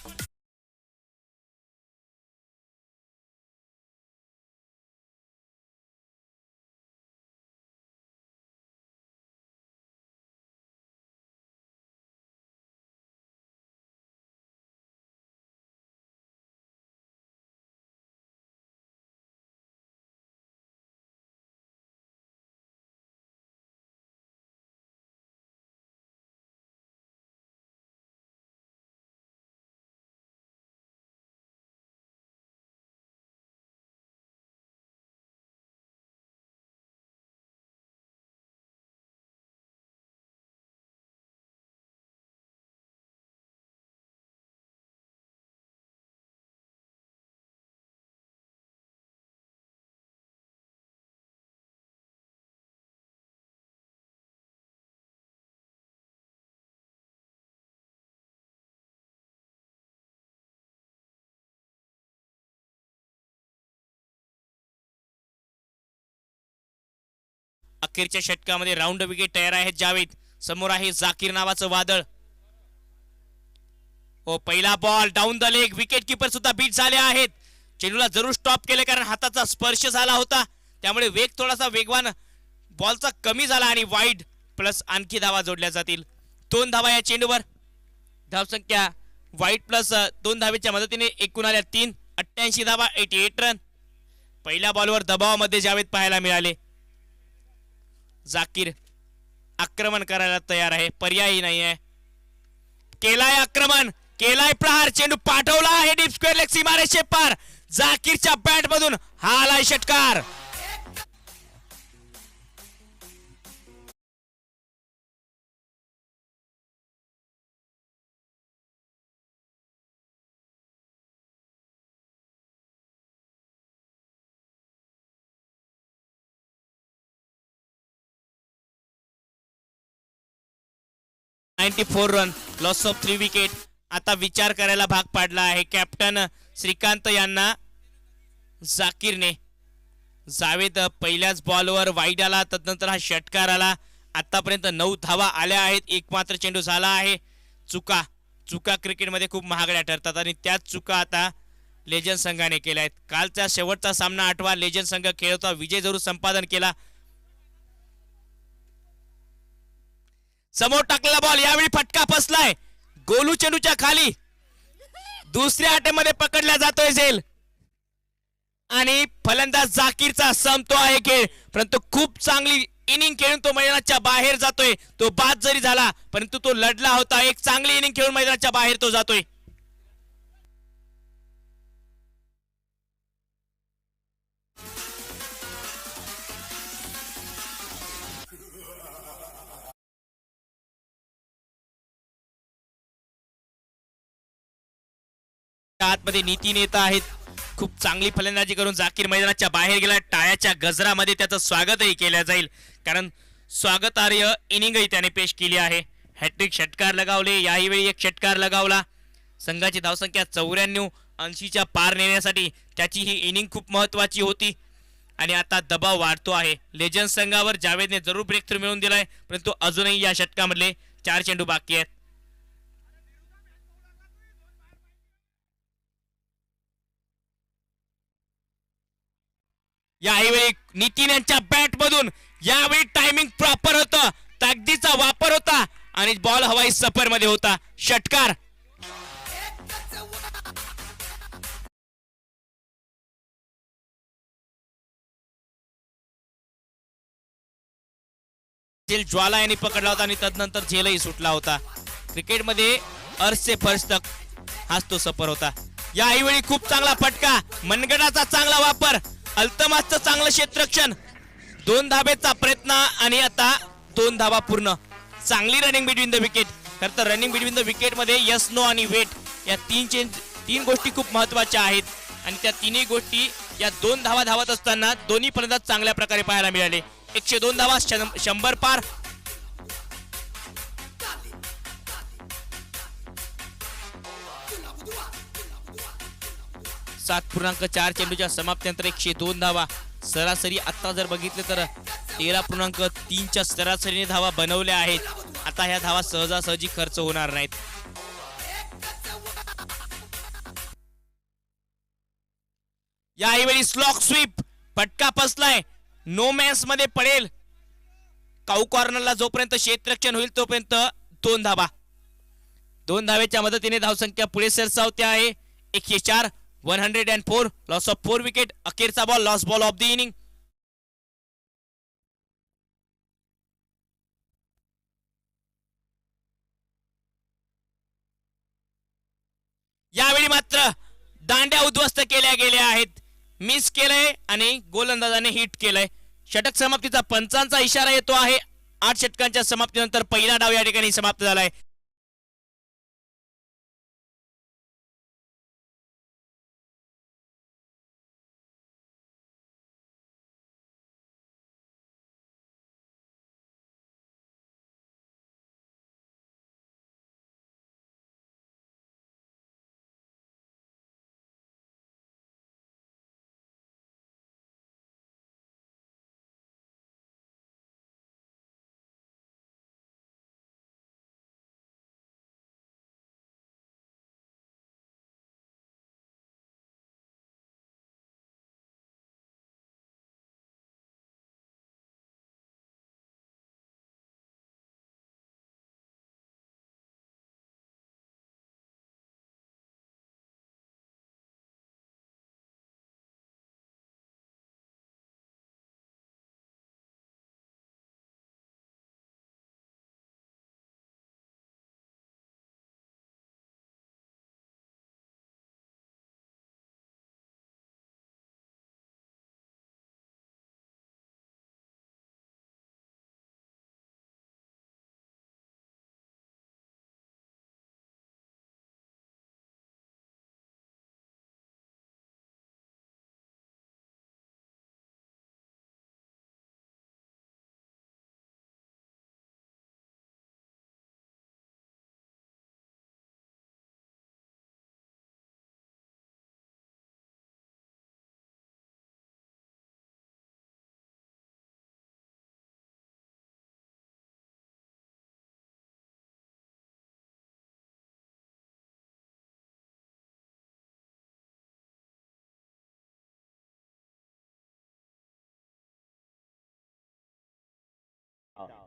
अखेरच्या षटकामध्ये राऊंड विकेट तयार आहेत जावेद. समोर आहे जाकीर नावाचं वादळ. हो, पहिला ball down the leg. Wicket keeper सुद्धा बीट झाले आहेत. चेंडूला जरूर स्टॉप केले कारण हाताचा स्पर्श झाला होता त्यामुळे वेग थोडासा वेगवान बॉलचा कमी झाला आणि वाईड प्लस आणखी धावा जोडल्या जातील. 2 धावा या चेंडूवर. धावसंख्या वाईट प्लस 2 धावेच्या मदतीने एकूण आल्या 3. 88 धावा, 88 रन. पहिल्या बॉलवर दबावामध्ये जावेद पाहायला मिळाले. जाकीर आक्रमण करायला तयार आहे, पर्यायही नाही आहे. केलाय आक्रमण, केलाय प्रहार, चेंडू पाठवला आहे डीप स्क्वेअर लेग सीमारेषे पार. जाकीरच्या बॅट मधून हा आलाय षटकार. Run, loss of 3 wicket. आता विचार करायला भाग पाडला आहे कॅप्टन श्रीकांत यांना. जाकीरने जावेद पहिल्याच बॉलवर वाईड आला, तदनंतर हा षटकार आला. आतापर्यंत 9 धावा आल्या आहेत, एकमात्र चेंडू झाला आहे. चुका चुका क्रिकेटमध्ये खूप महागड्या ठरतात आणि त्याच चुका आता लेजंड संघाने केल्या आहेत. कालचा शेवटचा सामना आठवा, लेजंड संघ खेळता विजय जरूर संपादन केला. समोर टाकलेला बॉल, यावेळी फटका फसलाय गोलू चेंडूच्या खाली. दुसऱ्या अटेमध्ये पकडला जातोय झेल आणि फलंदाज जाकीरचा संपतो आहे खेळ. परंतु खूप चांगली इनिंग खेळून तो मैदानाच्या बाहेर जातोय. तो बाद जरी झाला परंतु तो लढला होता. एक चांगली इनिंग खेळून मैदानाच्या बाहेर तो जातोय. आतमध्ये नीती नेता आहेत. खूप चांगली फलंदाजी करून जाकीर मैदानाच्या बाहेर गेला. टाळ्याच्या गजरामध्ये त्याचं स्वागतही केलं जाईल, कारण स्वागतार्ह इनिंगही त्याने पेश केली आहे. हॅट्रिक षटकार लगावले, याही वेळी एक षटकार लगावला. संघाची धावसंख्या 94, 80च्या पार नेण्यासाठी त्याची ही इनिंग खूप महत्वाची होती आणि आता दबाव वाढतो आहे लेजंड संघावर. जावेदने जरूर ब्रेक थ्रू मिळवून दिलाय, परंतु अजूनही या षटकामधले 4 चेंडू बाकी आहेत. यावेळी नितीन यांच्या बॅट मधून यावेळी टायमिंग प्रॉपर होतं, ताकदीचा वापर होता आणि बॉल हवाई सफर मध्ये होता. षटकार. झेल ज्वाला यांनी पकडला होता आणि तदनंतर झेलही सुटला होता. क्रिकेटमध्ये अर्श से फर्श तक हाच तो सफर होता. यावेळी खूप चांगला फटका, मनगटाचा चांगला वापर, अल्तमासचं चांगलं क्षेत्ररक्षण, 2 धाबेचा प्रयत्न आणि आता 2 धावा पूर्ण. चांगली रनिंग बिटवीन द विकेट. खरं तर रनिंग बिटवीन द विकेट मध्ये यस नो आणि वेट या 3 गोष्टी खूप महत्वाच्या आहेत आणि त्या 3ही गोष्टी या 2 धावा धावत असताना दोन्ही फलंदाज चांगल्या प्रकारे पाहायला मिळाले. 102 धावा, 100 पार. .4 चेंडूच्या समाप्तीनंतर 102 धावा. सरासरी आता जर बघितलं तर 13.3च्या सरासरीने धावा बनवल्या आहेत. आता ह्या धावा सहजासहजी खर्च होणार नाहीत. यावेळी स्लॉक स्वीप, फटका फसलाय, नो मॅन्स मध्ये पडेल. काऊ कॉर्नरला जोपर्यंत क्षेत्ररक्षण होईल तोपर्यंत 2 धावा. 2 धावेच्या मदतीने धावसंख्या पुढे सरसावते आहे. 104, 104, लॉस ऑफ 4 विकेट. अखेरचा ball, loss ball of the inning. यावेळी मात्र दांड्या उद्ध्वस्त केल्या गेल्या आहेत. मिस केलंय आणि गोलंदाजाने हिट केलंय. षटक समाप्तीचा पंचांचा इशारा येतो आहे. 8 षटकांच्या समाप्तीनंतर पहिला डाव या ठिकाणी समाप्त झालाय.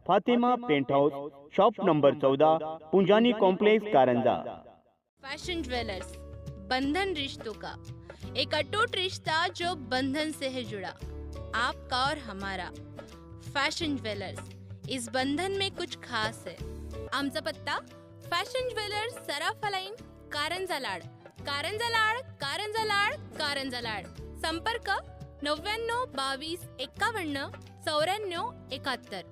Fatima paint house, shop number 14, Punjani complex, Karanja. Fashion jewellers, बंधन रिश्तों का एक अटूट रिश्ता जो बंधन से है जुड़ा, आपका और हमारा। फैशन ज्वेलर्स, इस बंधन में कुछ खास है। आमचा पत्ता फॅशन ज्वेलर्स, सराफा लाईन, कारंजा लाड, कारंजा लाड, कारंजा लाड, कारंजा लाड। संपर्क 99 22 51 94 71,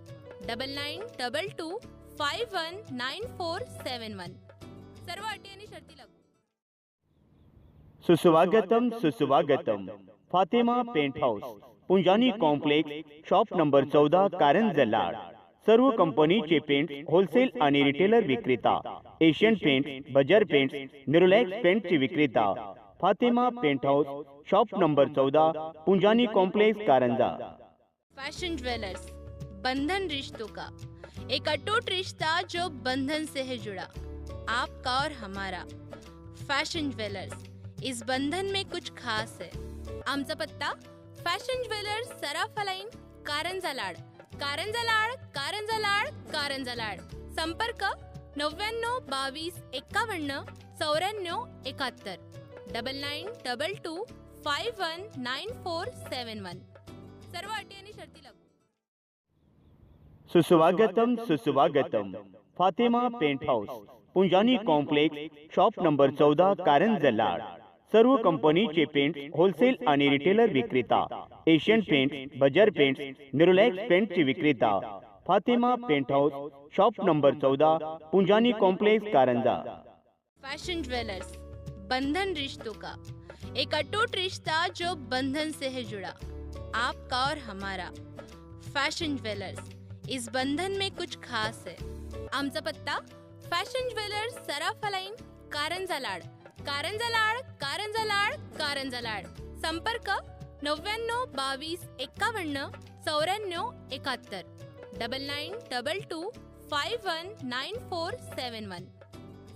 9922519471। सर्व अटी आणि शर्ती लागू। सुस्वागतम सुस्वागतम। Fatima paint house, Punjani complex, shop number 14, Karanja Lad. सर्व कंपनीचे पेंट होलसेल आणि रिटेलर विक्रेता, Asian paint, Berger paint, Nerolac पेंटचे विक्रेता। Fatima paint house, shop number 14, Punjani complex, Karanja. Fashion jewellers, बंधन रिश्तों का एक अटूट रिश्ता जो बंधन से है जुड़ा, आपका और हमारा। फैशन ज्वेलर्स, इस बंधन में कुछ खास है। आमचा पत्ता फॅशन ज्वेलर्स, सराफा लाईन, कारंजा लाड, कारंजा लाड, कारंजा लाड, कारंजा लाड। संपर्क 99 22 51 94 71, 9922519471। सर्व अटी आणि शर्ती लागू। सुस्वागतम सुस्वागतम। Fatima paint house, Punjani complex, shop number 14, Karanja Lad. सर्व कंपनीचे पेंट होलसेल आणि रिटेलर विक्रेता, Asian paint, Berger paint, Nerolac पेंटचे विक्रेता। Fatima paint house, shop number 14, Punjani complex, Karanja. Fashion jewellers, बंधन रिश्तों का एक अटूट रिश्ता जो बंधन से है जुड़ा, आपका और हमारा। फैशन ज्वेलर्स, इस बंधन में कुछ खास है। आमचा पत्ता फॅशन ज्वेलर्स, सराफा लाईन, कारंजा लाड, कारंजा लाड, कारंजा लाड, कारंजा लाड। संपर्क 99 22 51 94 71, 9922519471।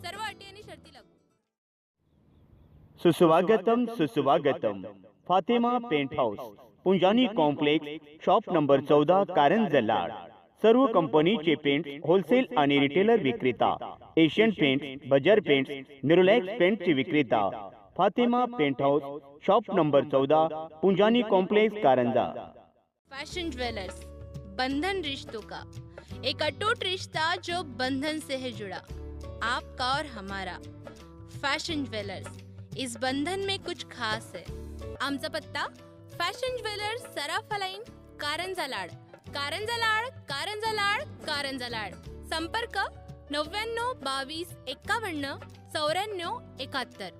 सर्व अटी आणि शर्ती लागू। सुस्वागतम सुस्वागतम। Fatima paint house, Punjani complex, shop number 14, Karanja Lad. सर्व कंपनीचे पेंट होलसेल आणि रिटेलर विक्रेता, Asian paint, Berger paint, Nerolac पेंटचे विक्रेता। Fatima paint house, shop number 14, Punjani complex, Karanja. Fashion jewellers, बंधन रिश्तों का एक अटूट रिश्ता जो बंधन से है जुड़ा, आपका और हमारा। फैशन ज्वेलर्स, इस बंधन में कुछ खास है। आमचा पत्ता फॅशन ज्वेलर्स, सराफा लाईन, कारंजा लाड, कारंजा लाड, कारंजा लाड, कारंजा लाड। संपर्क 99 22 51 94 71,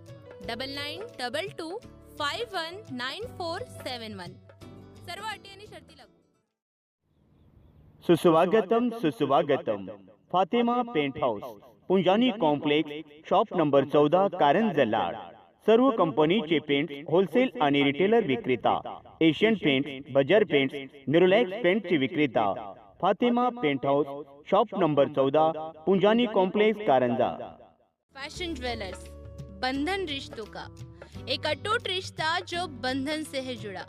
9922519471। सर्व अटी आणि शर्ती लागू। सुस्वागतम सुस्वागतम। Fatima paint house, Punjani complex, shop number 14, Karanja Lad. सर्व कंपनीचे पेंट होलसेल आणि रिटेलर विक्रेता, Asian paint, Berger paint, Nerolac पेंटचे विक्रेता। Fatima paint house, shop number 14, Punjani complex, Karanja. Fashion jewellers, बंधन रिश्तों का एक अटूट रिश्ता जो बंधन से है जुड़ा,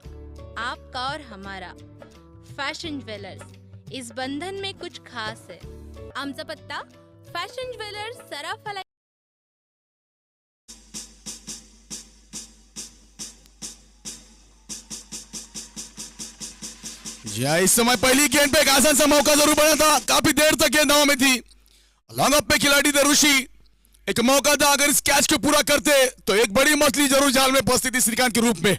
आपका और हमारा। फैशन ज्वेलर्स, इस बंधन में कुछ खास है। आमचा पत्ता फॅशन ज्वेलर्स, सराफा लाईन। जी हाँ, इस समय पहली गेंद पे एक आसान सा मौका जरूर बना था, काफी देर तक गेंद हवा में थी। लॉन्ग अप पे खिलाड़ी थे ऋषि, एक मौका था, अगर इस कैच को पूरा करते तो एक बड़ी मछली जरूर जाल में फंसती थी श्रीकांत के रूप में।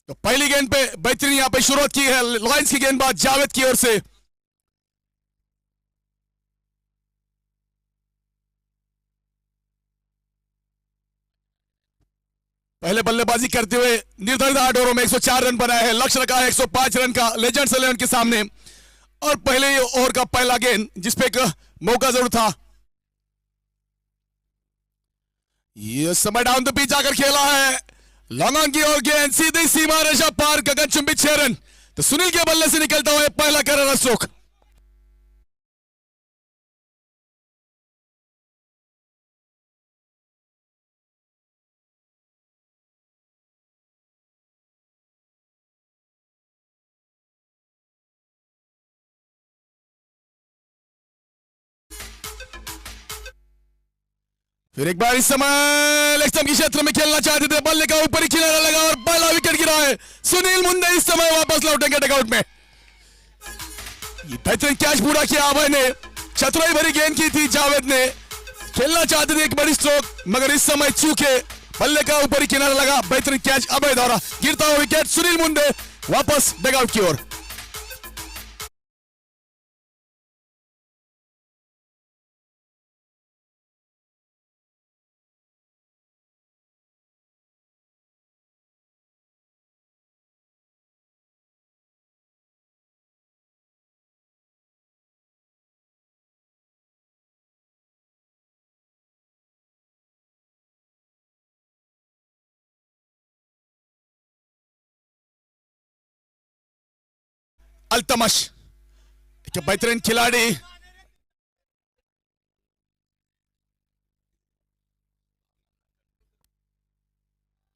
तो पहली गेंद पे बेहतरीन यहाँ पे शुरुआत की है लॉयंस की गेंदबाज जावेद की ओर से। पहले बल्लेबाजी करते हुए निर्धारित 8 ओवरों में 104 रन बनाए हैं, लक्ष्य रखा है 105 रन का लेजेंड्स 11 के सामने। और पहले ओवर का पहला गेंद जिसपे एक मौका जरूर था, ये समय डाउन द पिच आकर खेला है, लॉन्ग ऑन की ओर गेंद सीधी सीमा रेखा पार, गगनचुंबी 6 रन। तो सुनील के बल्ले से निकलता हुआ पहला कैरियर स्ट्रोक। फिर एक बार इस समय लेग स्टंप के क्षेत्र में खेलना चाहते थे, बल्ले का ऊपर ही किनारा लगा और पहला विकेट गिरा है। सुनील मुंदे इस समय वापस लौटेंगे डगआउट में। बेहतरीन कैच पूरा किया अभय ने, चतुराई भरी गेंद की थी जावेद ने, खेलना चाहते थे एक बड़ी स्ट्रोक मगर इस समय चूके बल्ले का ऊपर ही किनारा लगा। बेहतरीन कैच अभय द्वारा, गिरता हुआ विकेट, सुनील मुंदे वापस डगआउट की ओर। अल्तमश एक बेहतरीन खिलाड़ी,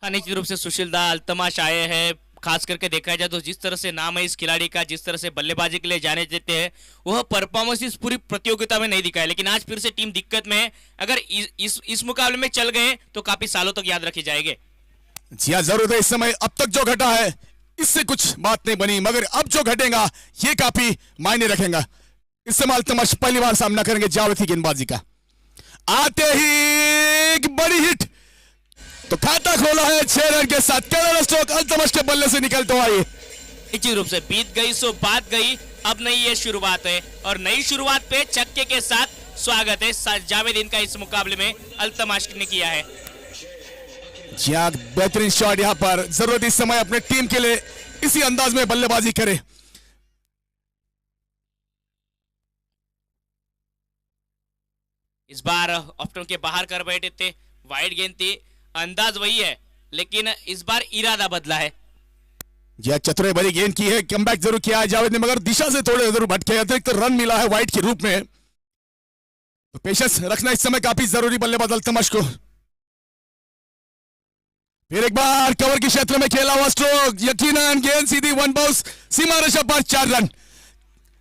हाँ, निश्चित रूप से सुशील दा अल्तमाश आए हैं। खास करके देखा जाए तो जिस तरह से नाम है इस खिलाड़ी का, जिस तरह से बल्लेबाजी के लिए जाने देते हैं, वह परफॉर्मेंस इस पूरी प्रतियोगिता में नहीं दिखाया, लेकिन आज फिर से टीम दिक्कत में है। अगर इस मुकाबले में चल गए तो काफी सालों तक याद रखे जाएंगे। जी हाँ, जरूर है। इस समय अब तक जो घटा है इससे कुछ बात नहीं बनी, मगर अब जो घटेगा ये काफी मायने रखेगा। इस समय अल्तमश पहली बार सामना करेंगे जावेद की गेंदबाजी का। आते ही एक बड़ी हिट, तो खाता खोला है 6 रन के साथ। केरल स्ट्रोक अल्तमश के बल्ले से निकलते हुआ ये निश्चित रूप से बीत गई सो बात गई, अब नई ये शुरुआत है और नई शुरुआत पे छक्के के साथ स्वागत है जावेद इनका इस मुकाबले में अल्तमाश ने किया है। जी हाँ, बेहतरीन शॉट यहां पर, जरूरत इस समय अपने टीम के लिए इसी अंदाज में बल्लेबाजी करे। इस बार ऑप्टन के बाहर कर बैठे थे, वाइड गेंद थी, अंदाज वही है लेकिन इस बार इरादा बदला है। यह चतुराई भरी गेंद की है, कमबैक जरूर किया है जावेद ने, मगर दिशा से थोड़े जरूर भटके। अतिरिक्त रन मिला है वाइड के रूप में, तो पेशेंस रखना इस समय काफी जरूरी बल्लेबाज अल्तमश को। फिर एक बार कवर के क्षेत्र में खेला हुआ स्ट्रोक, यकीनन गेंद सीधी वन बाउंस, सीमा रेखा पर 4 रन।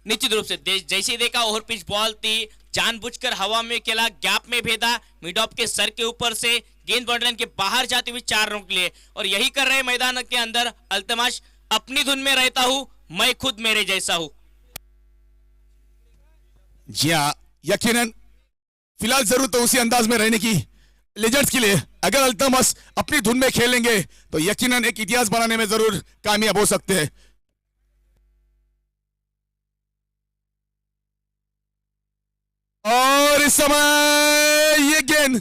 निश्चित रूप से जैसे देखा ओवर पिच बॉल थी, जानबूझकर हवा में खेला, गैप में भेदा, मिड ऑफ के सर के ऊपर से गेंद बाउंड्री लाइन के बाहर जाते हुए 4 रन के लिए, और यही कर रहे मैदान के अंदर अल्तमाश। अपनी धुन में रहता हूं मैं, खुद मेरे जैसा हूं। जी हाँ, यकीनन फिलहाल जरूरत तो उसी अंदाज में रहने की लेजेंड्स के लिए। अगर अल्तमश अपनी धुन में खेलेंगे तो यकीनन एक इतिहास बनाने में जरूर कामयाब हो सकते हैं। और इस समय ये गेंद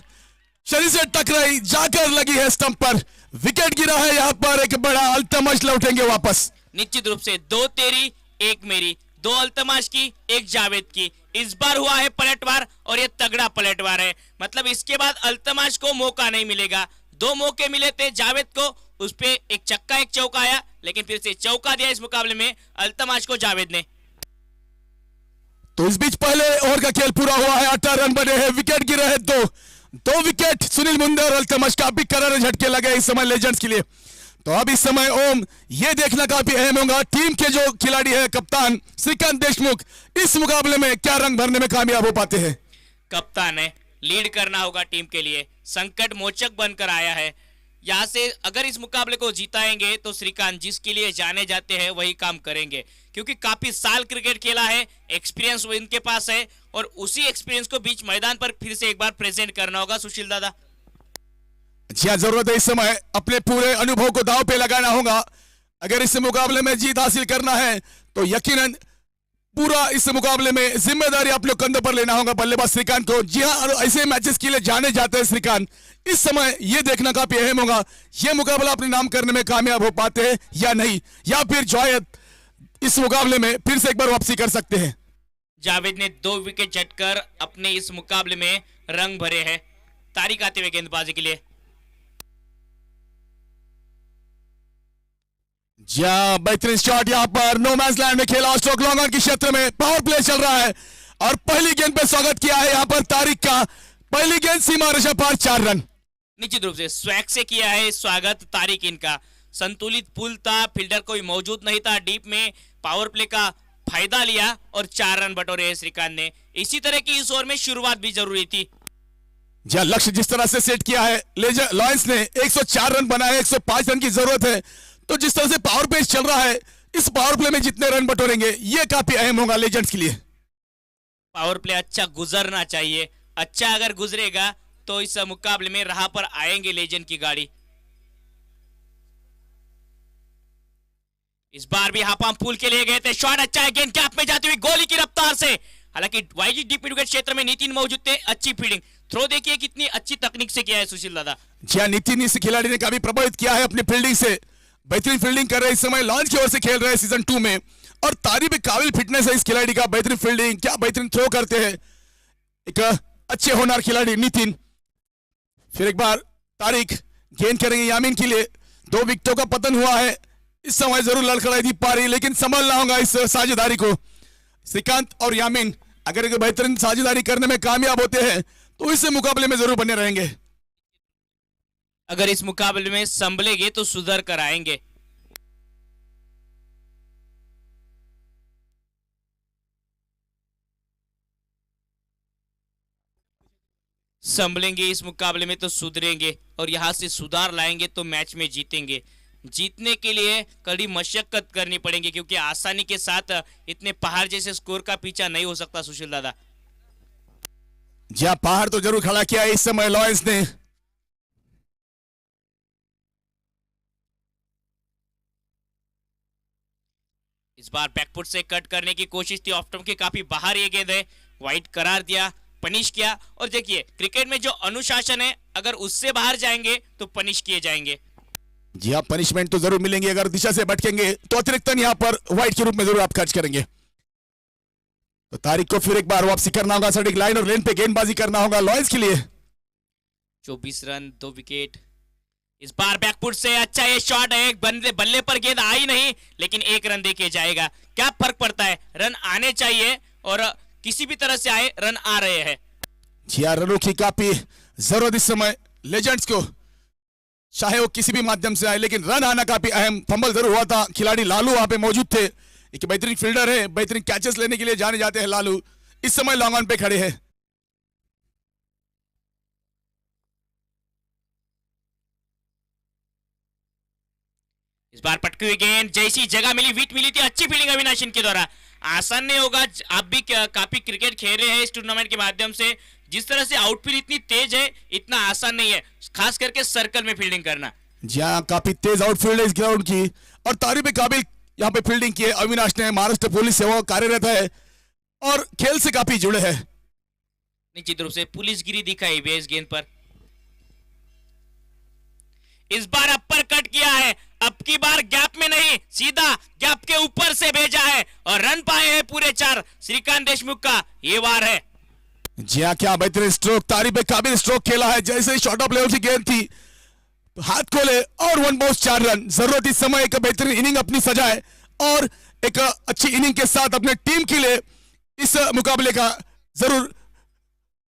शरीर से टकराई, जाकर लगी है स्टंप पर, विकेट गिरा है यहां पर एक बड़ा। अल्तमश लौटेंगे वापस। निश्चित रूप से 2 तेरी 1 मेरी, 2 अल्तमाश की 1 जावेद की। इस बार हुआ है पलटवार और ये तगड़ा पलटवार है, मतलब इसके बाद अल्तमाश को मौका नहीं मिलेगा। 2 मौके मिले थे जावेद को, उस पे एक छक्का एक चौका आया, लेकिन फिर से चौका दिया इस मुकाबले में अल्तमाश को जावेद ने। तो इस बीच पहले ओवर का खेल पूरा हुआ है, 18 रन बने हैं, विकेट गिरे हैं 2 विकेट सुनील मुंदे और अल्तमश। काफी करारे झटके लगे इस समय लेजेंड्स के लिए। तो अब इस समय ओम ये देखना काफी अहम होगा, टीम के जो खिलाड़ी है कप्तान श्रीकांत देशमुख इस मुकाबले में क्या रंग भरने में कामयाब हो पाते हैं। कप्तान है, लीड करना होगा टीम के लिए, संकट मोचक बनकर आया है। यहाँ से अगर इस मुकाबले को जीताएंगे तो श्रीकांत जिसके लिए जाने जाते हैं वही काम करेंगे, क्योंकि काफी साल क्रिकेट खेला है, एक्सपीरियंस इनके पास है, और उसी एक्सपीरियंस को बीच मैदान पर फिर से एक बार प्रेजेंट करना होगा सुशील दादा। जी हाँ, जरूरत है इस समय अपने पूरे अनुभव को दांव पे लगाना होगा। अगर इस मुकाबले में जीत हासिल करना है तो यकीनन पूरा इस मुकाबले में जिम्मेदारी आप लोग कंधों पर लेना होगा बल्लेबाज श्रीकांत को। जी हाँ, ऐसे मैचेस के लिए जाने जाते हैं श्रीकांत, इस समय ये देखना काफी अहम होगा, ये मुकाबला अपने नाम करने में कामयाब हो पाते हैं या नहीं, या फिर जायद इस मुकाबले में फिर से एक बार वापसी कर सकते हैं। जावेद ने 2 विकेट झटकर अपने इस मुकाबले में रंग भरे हैं। तारीख आते हुए गेंदबाजी के लिए बेहतरीन शॉट यहां पर नो मैच लैंड में खेला, स्ट्रोक लॉन्ग ऑन के क्षेत्र में पावर प्ले चल रहा है, और पहली गेंद पे स्वागत किया है यहां पर तारिक का। पहली गेंद सीमा रेखा पार 4 रन। निश्चित रूप से स्वैग से किया है स्वागत तारिक इनका। संतुलित पुल था, फील्डर कोई मौजूद नहीं था, डीप में पावर प्ले का फायदा लिया और 4 रन बटोरे श्रीकांत ने। इसी तरह की इस ओवर में शुरुआत भी जरूरी थी। जहां लक्ष्य जिस तरह से सेट किया है लॉयंस ने 104 रन बनाए, 105 रन की जरूरत है। तो जिस तरह से पावर प्ले चल रहा है, इस पावर प्ले में जितने रन बटोरेंगे ये काफी अहम होगा लेजेंड्स के लिए। पावर प्ले अच्छा गुजरना चाहिए, अच्छा अगर गुजरेगा तो इस मुकाबले में राह पर आएंगे लेजेंड की गाड़ी। इस बार भी हापाम पुल के लिए गए थे, शॉट अच्छा है, गेंद गैप में जाती हुई गोली की रफ्तार से। हालांकि वाईजी डीप विकेट क्षेत्र में नितिन मौजूद थे, अच्छी फील्डिंग, थ्रो देखिए कितनी अच्छी तकनीक से किया है सुशील दादा। जी हाँ, नितिन इस खिलाड़ी ने काफी प्रभावित किया है अपनी फील्डिंग से, बेहतरीन फील्डिंग कर रहे हैं इस समय, लॉन्च की ओर से खेल रहे हैं सीजन 2 में, और तारीफ काबिल फिटनेस है इस खिलाड़ी का, बेहतरीन फील्डिंग, क्या बेहतरीन थ्रो करते हैं, एक अच्छे होनहार खिलाड़ी नितिन। फिर एक बार तारिक गेंद करेंगे यामीन के लिए, 2 विकेटों का पतन हुआ है, इस समय जरूर लड़खड़ाई थी पारी, लेकिन संभलना होगा इस साझेदारी को। श्रीकांत और यामीन अगर एक बेहतरीन साझेदारी करने में कामयाब होते हैं तो इस मुकाबले में जरूर बने रहेंगे। अगर इस मुकाबले में संभलेंगे तो सुधर कर आएंगे। संभलेंगे इस मुकाबले में तो सुधरेंगे, और यहां से सुधार लाएंगे तो मैच में जीतेंगे। जीतने के लिए कड़ी मशक्कत करनी पड़ेगी, क्योंकि आसानी के साथ इतने पहाड़ जैसे स्कोर का पीछा नहीं हो सकता सुशील दादा। जहां पहाड़ तो जरूर खड़ा किया है इस समय लॉयंस ने। इस बार बैकफुट से कट करने की कोशिश थी, ऑफ स्टंप के काफी बाहर ये गेंद है, वाइड करार दिया, पनिश किया। और देखिए क्रिकेट में जो अनुशासन है, अगर उससे बाहर जाएंगे तो पनिश किए जाएंगे। जी हाँ, पनिशमेंट तो जरूर मिलेंगे, अगर दिशा से भटकेंगे तो अतिरिक्त यहाँ पर वाइड के रूप में जरूर आप खर्च करेंगे। तो तारिक को फिर एक बार वापसी करना होगा, सटीक लाइन और लेन पे गेंदबाजी करना होगा लॉयंस के लिए। 24 रन 2 विकेट। इस बार बैकफुट से अच्छा ये शॉट है, बल्ले पर गेंद आई नहीं, लेकिन 1 रन देके जाएगा। क्या फर्क पड़ता है, रन आने चाहिए, और किसी भी तरह से आए रन आ रहे हैं। जी हाँ, रनों की काफी जरूरत इस समय लेजेंड्स को, चाहे वो किसी भी माध्यम से आए, लेकिन रन आना काफी अहम। फंबल जरूर हुआ था, खिलाड़ी लालू वहां पे मौजूद थे, एक बेहतरीन फील्डर है, बेहतरीन कैचेस लेने के लिए जाने जाते हैं लालू, इस समय लॉन्ग ऑन पे खड़े हैं। इस बार पटकी हुई गेंद, जैसी जगह मिली विट मिली थी, अच्छी फील्डिंग अविनाश इनके द्वारा। आसान नहीं होगा, आप भी काफी क्रिकेट खेल रहे हैं इस टूर्नामेंट के माध्यम से, जिस तरह से आउटफील्ड इतनी तेज है, इतना आसान नहीं है, खास करके सर्कल में फील्डिंग करना। जी हाँ, काफी तेज आउटफील्ड है इस ग्राउंड की, और तारीफ काबिल यहाँ पे फील्डिंग की है अविनाश ने। महाराष्ट्र पुलिस सेवा कार्यरत है और खेल से काफी जुड़े हैं। निश्चित रूप से पुलिसगिरी दिखाई है इस गेंद पर। इस बार अपर कट किया है, अब की बार गैप में नहीं, सीधा गैप के ऊपर से भेजा है, और रन पाए हैं पूरे 4 श्रीकांत देशमुख का ये वार है। जी हाँ, क्या बेहतरीन स्ट्रोक, तारीफ काबिल स्ट्रोक खेला है, जैसे ही शॉर्ट ऑफ लेवल की गेंद थी, हाथ खोले और 1 बॉल 4 रन। जरूरत इस समय एक बेहतरीन इनिंग अपनी सजाए, और एक अच्छी इनिंग के साथ अपने टीम के लिए इस मुकाबले का जरूर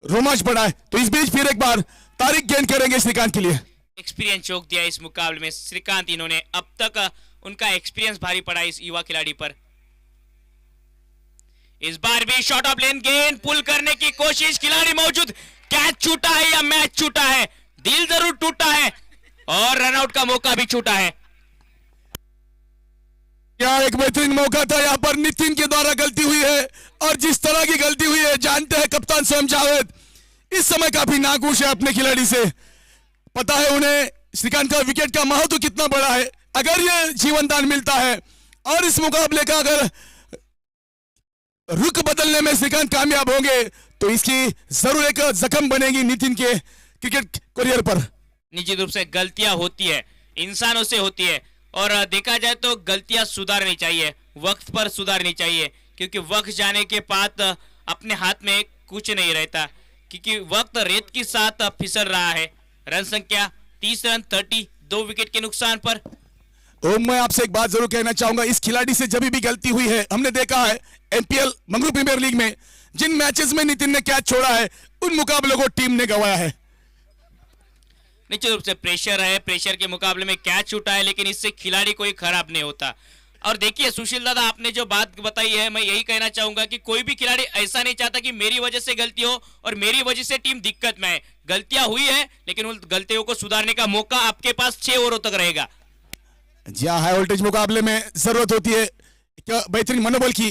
रोमांच बढ़ाए। तो इस बीच फिर एक बार तारिक गेंद करेंगे श्रीकांत के लिए। एक्सपीरियंस चौक दिया इस मुकाबले में श्रीकांत, इन्होंने अब तक उनका एक्सपीरियंस भारी पड़ा इस युवा खिलाड़ी पर। इस बार भी शॉर्ट ऑफ लेन गेंद पुल करने की कोशिश, खिलाड़ी मौजूद, कैच छूटा है या मैच छूटा है, दिल जरूर टूटा है, और रनआउट का मौका भी छूटा है। क्या एक बेहतरीन मौका था, यहाँ पर नितिन के द्वारा गलती हुई है, और जिस तरह की गलती हुई है जानते हैं कप्तान सोम जावेद इस समय काफी नाखुश है अपने खिलाड़ी से। पता है उन्हें श्रीकांत का विकेट का महत्व कितना बड़ा है, अगर ये जीवन दान मिलता है और इस मुकाबले का अगर रुख बदलने में श्रीकांत कामयाब होंगे तो इसकी जरूर एक जख्म बनेगी नितिन के क्रिकेट करियर पर। निश्चित रूप से गलतियां होती है, इंसानों से होती है, और देखा जाए तो गलतियां सुधारनी चाहिए, वक्त पर सुधारनी चाहिए, क्योंकि वक्त जाने के बाद अपने हाथ में कुछ नहीं रहता, क्योंकि वक्त रेत के साथ फिसल रहा है। रन संख्या 30 रन 30, 2 विकेट के नुकसान पर। मैं आपसे एक बात जरूर कहना चाहूंगा, इस खिलाड़ी से जब भी गलती हुई है, हमने देखा है एमपीएल मंगलू प्रीमियर लीग में जिन मैचेस में नितिन ने कैच छोड़ा है उन मुकाबलों को टीम ने गंवाया है। निश्चित रूप से प्रेशर है, प्रेशर के मुकाबले में कैच छूटा है, लेकिन इससे खिलाड़ी कोई खराब नहीं होता। और देखिए सुशील दादा, आपने जो बात बताई है, मैं यही कहना चाहूंगा कि कोई भी खिलाड़ी ऐसा नहीं चाहता कि मेरी वजह से गलती हो और मेरी वजह से टीम दिक्कत में है। गलतियां हुई है, लेकिन उन गलतियों को सुधारने का मौका आपके पास 6 ओवरों तक रहेगा। जी हाँ, हाई वोल्टेज मुकाबले में जरूरत होती है एक बेहतरीन मनोबल की।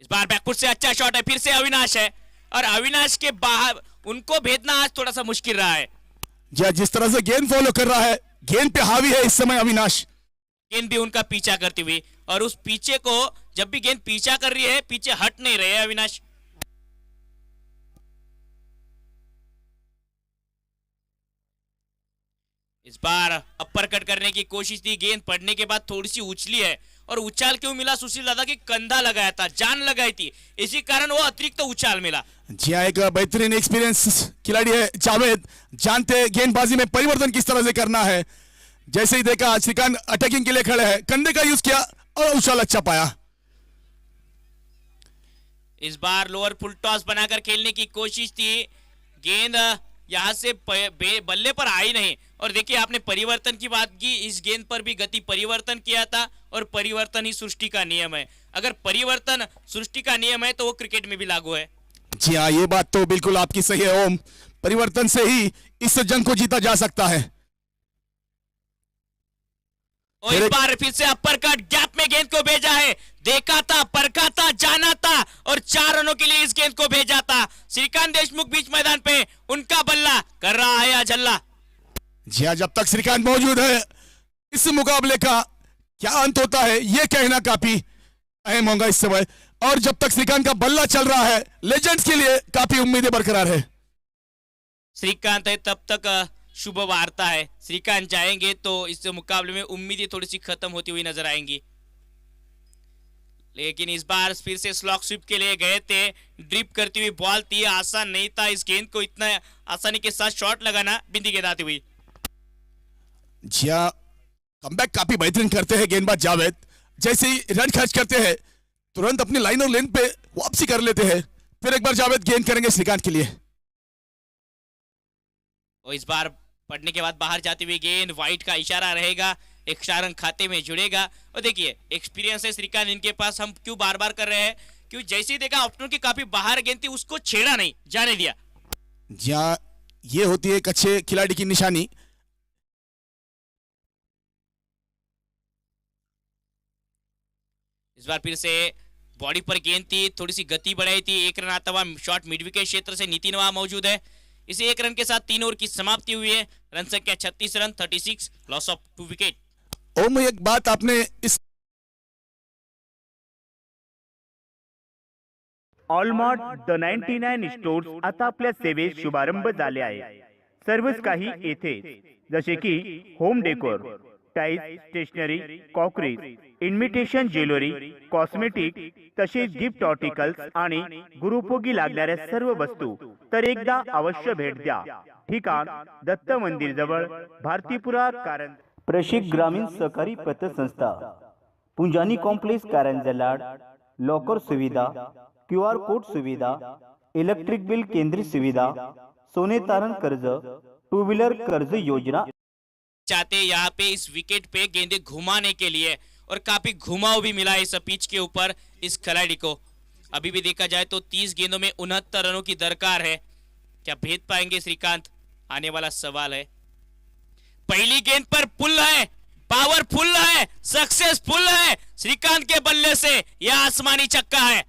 इस बार बैकफुट से अच्छा शॉट है, फिर से अविनाश है, और अविनाश के बाहर उनको भेजना आज थोड़ा सा मुश्किल रहा है। जी हाँ, जिस तरह से गेंद फॉलो कर रहा है, गेंद पे हावी है इस समय अविनाश। गेंद भी उनका पीछा करती हुई, और उस पीछे को जब भी गेंद पीछा कर रही है, पीछे हट नहीं रहे अविनाश। इस बार अपर कट करने की कोशिश थी, गेंद पड़ने के बाद थोड़ी सी उछली है, और उछाल क्यों मिला सुशील दादा की कंधा लगाया था, जान लगाई थी, इसी कारण वो अतिरिक्त उछाल मिला। जी हाँ, एक बेहतरीन एक्सपीरियंस खिलाड़ी है जावेद, जानते हैं गेंदबाजी में परिवर्तन किस तरह से करना है। जैसे ही देखा श्रीकांत अटैकिंग के लिए खड़े हैं, कंधे का यूज किया और उछाल अच्छा पाया। इस बार लोअर फुल टॉस बनाकर खेलने की कोशिश थी, गेंद यहां से बल्ले पर आई नहीं। और देखिए आपने परिवर्तन की बात की, इस गेंद पर भी गति परिवर्तन किया था, और परिवर्तन ही सृष्टि का नियम है। अगर परिवर्तन सृष्टि का नियम है तो वो क्रिकेट में भी लागू है। जी हाँ, ये बात तो बिल्कुल आपकी सही है ओम, परिवर्तन से ही इस जंग को जीता जा सकता है। और इस बार फिर से अपर कट, गैप में गेंद को भेजा है, देखा था, परखा था, जाना था, और 4 रनों के लिए इस गेंद को भेजा था। श्रीकांत देशमुख बीच मैदान पे, उनका बल्ला कर रहा है आज हल्ला। जी हाँ, जब तक श्रीकांत मौजूद है इस मुकाबले का क्या अंत होता है ये कहना काफी अहम होगा इस समय। और जब तक श्रीकांत का बल्ला चल रहा है, लेजेंड्स के लिए काफी उम्मीदें बरकरार है। श्रीकांत है तब तक शुभ वार्ता है, श्रीकांत जाएंगे तो इस मुकाबले में उम्मीदें थोड़ी सी खत्म होती हुई नजर आएंगी। लेकिन इस बार फिर से स्लॉक स्वीप के लिए गए थे, ड्रिप करती हुई बॉल थी, आसान नहीं था इस गेंद को इतना आसानी के साथ शॉट लगाना, बिंदी गेंदाती हुई। जी हाँ, कमबैक काफी बेहतरीन करते हैं गेंदबाज जावेद। जैसे ही रन खर्च करते हैं, तुरंत अपनी लाइन और लेन पे वापसी कर लेते हैं। फिर एक बार जावेद गेंद करेंगे श्रीकांत के लिए। और इस बार पड़ने के बाद बाहर जाती हुई गेंद, वाइट का इशारा रहेगा, एक्स्ट्रा रन खाते में जुड़ेगा। और देखिए एक्सपीरियंस है श्रीकांत इनके पास, हम क्यों बार बार कर रहे हैं, क्यों जैसे ही देखा ऑप्शनल की काफी बाहर गेंद थी, उसको छेड़ा नहीं, जाने दिया। जी हाँ, ये होती है एक अच्छे खिलाड़ी की निशानी। इस बार फिर से बॉडी पर गेंद थी, थोड़ी सी गति बढ़ाई थी, 1 रन आता हुआ शॉट मिड विकेट क्षेत्र से नितिन वहां मौजूद है। इसे 1 रन के साथ 3 ओवर की समाप्ति हुई है। रन संख्या 36 रन, 36, लॉस ऑफ 2 विकेट। ओम, एक बात आपने इस ऑलमार्ट द 99 स्टोर्स आता आपल्या सेवेस शुभारंभ झाले आहे। सर्वच काही येथे, जसे की home decor, tiles, stationery, crockeries, invitation jewellery, cosmetic, तसेच गिफ्ट आर्टिकल्स आणि गुरुपोगी लागणाऱ्या सर्व वस्तू तर एकदा अवश्य भेट द्या। ठिकाण दत्त मंदिर जवळ, भारतीपुरा कारंजा। प्रशिक ग्रामीण सहकारी पतसंस्था, पुंजानी कॉम्प्लेक्स कारंजा लाड, लॉकर सुविधा, QR कोड सुविधा, इलेक्ट्रिक बिल केंद्रीय सुविधा, सोने तारण कर्ज, 2 व्हीलर कर्ज योजना चाहते यहाँ पे इस विकेट पे गेंदे घुमाने के लिए, और काफी घुमाव भी मिला इस पिच के ऊपर इस खिलाड़ी को। अभी भी देखा जाए तो 30 गेंदों में 69 रनों की दरकार है। क्या भेद पाएंगे श्रीकांत, आने वाला सवाल है। पहली गेंद पर पुल है, पावरफुल है, सक्सेसफुल है श्रीकांत के बल्ले से, यह आसमानी छक्का है।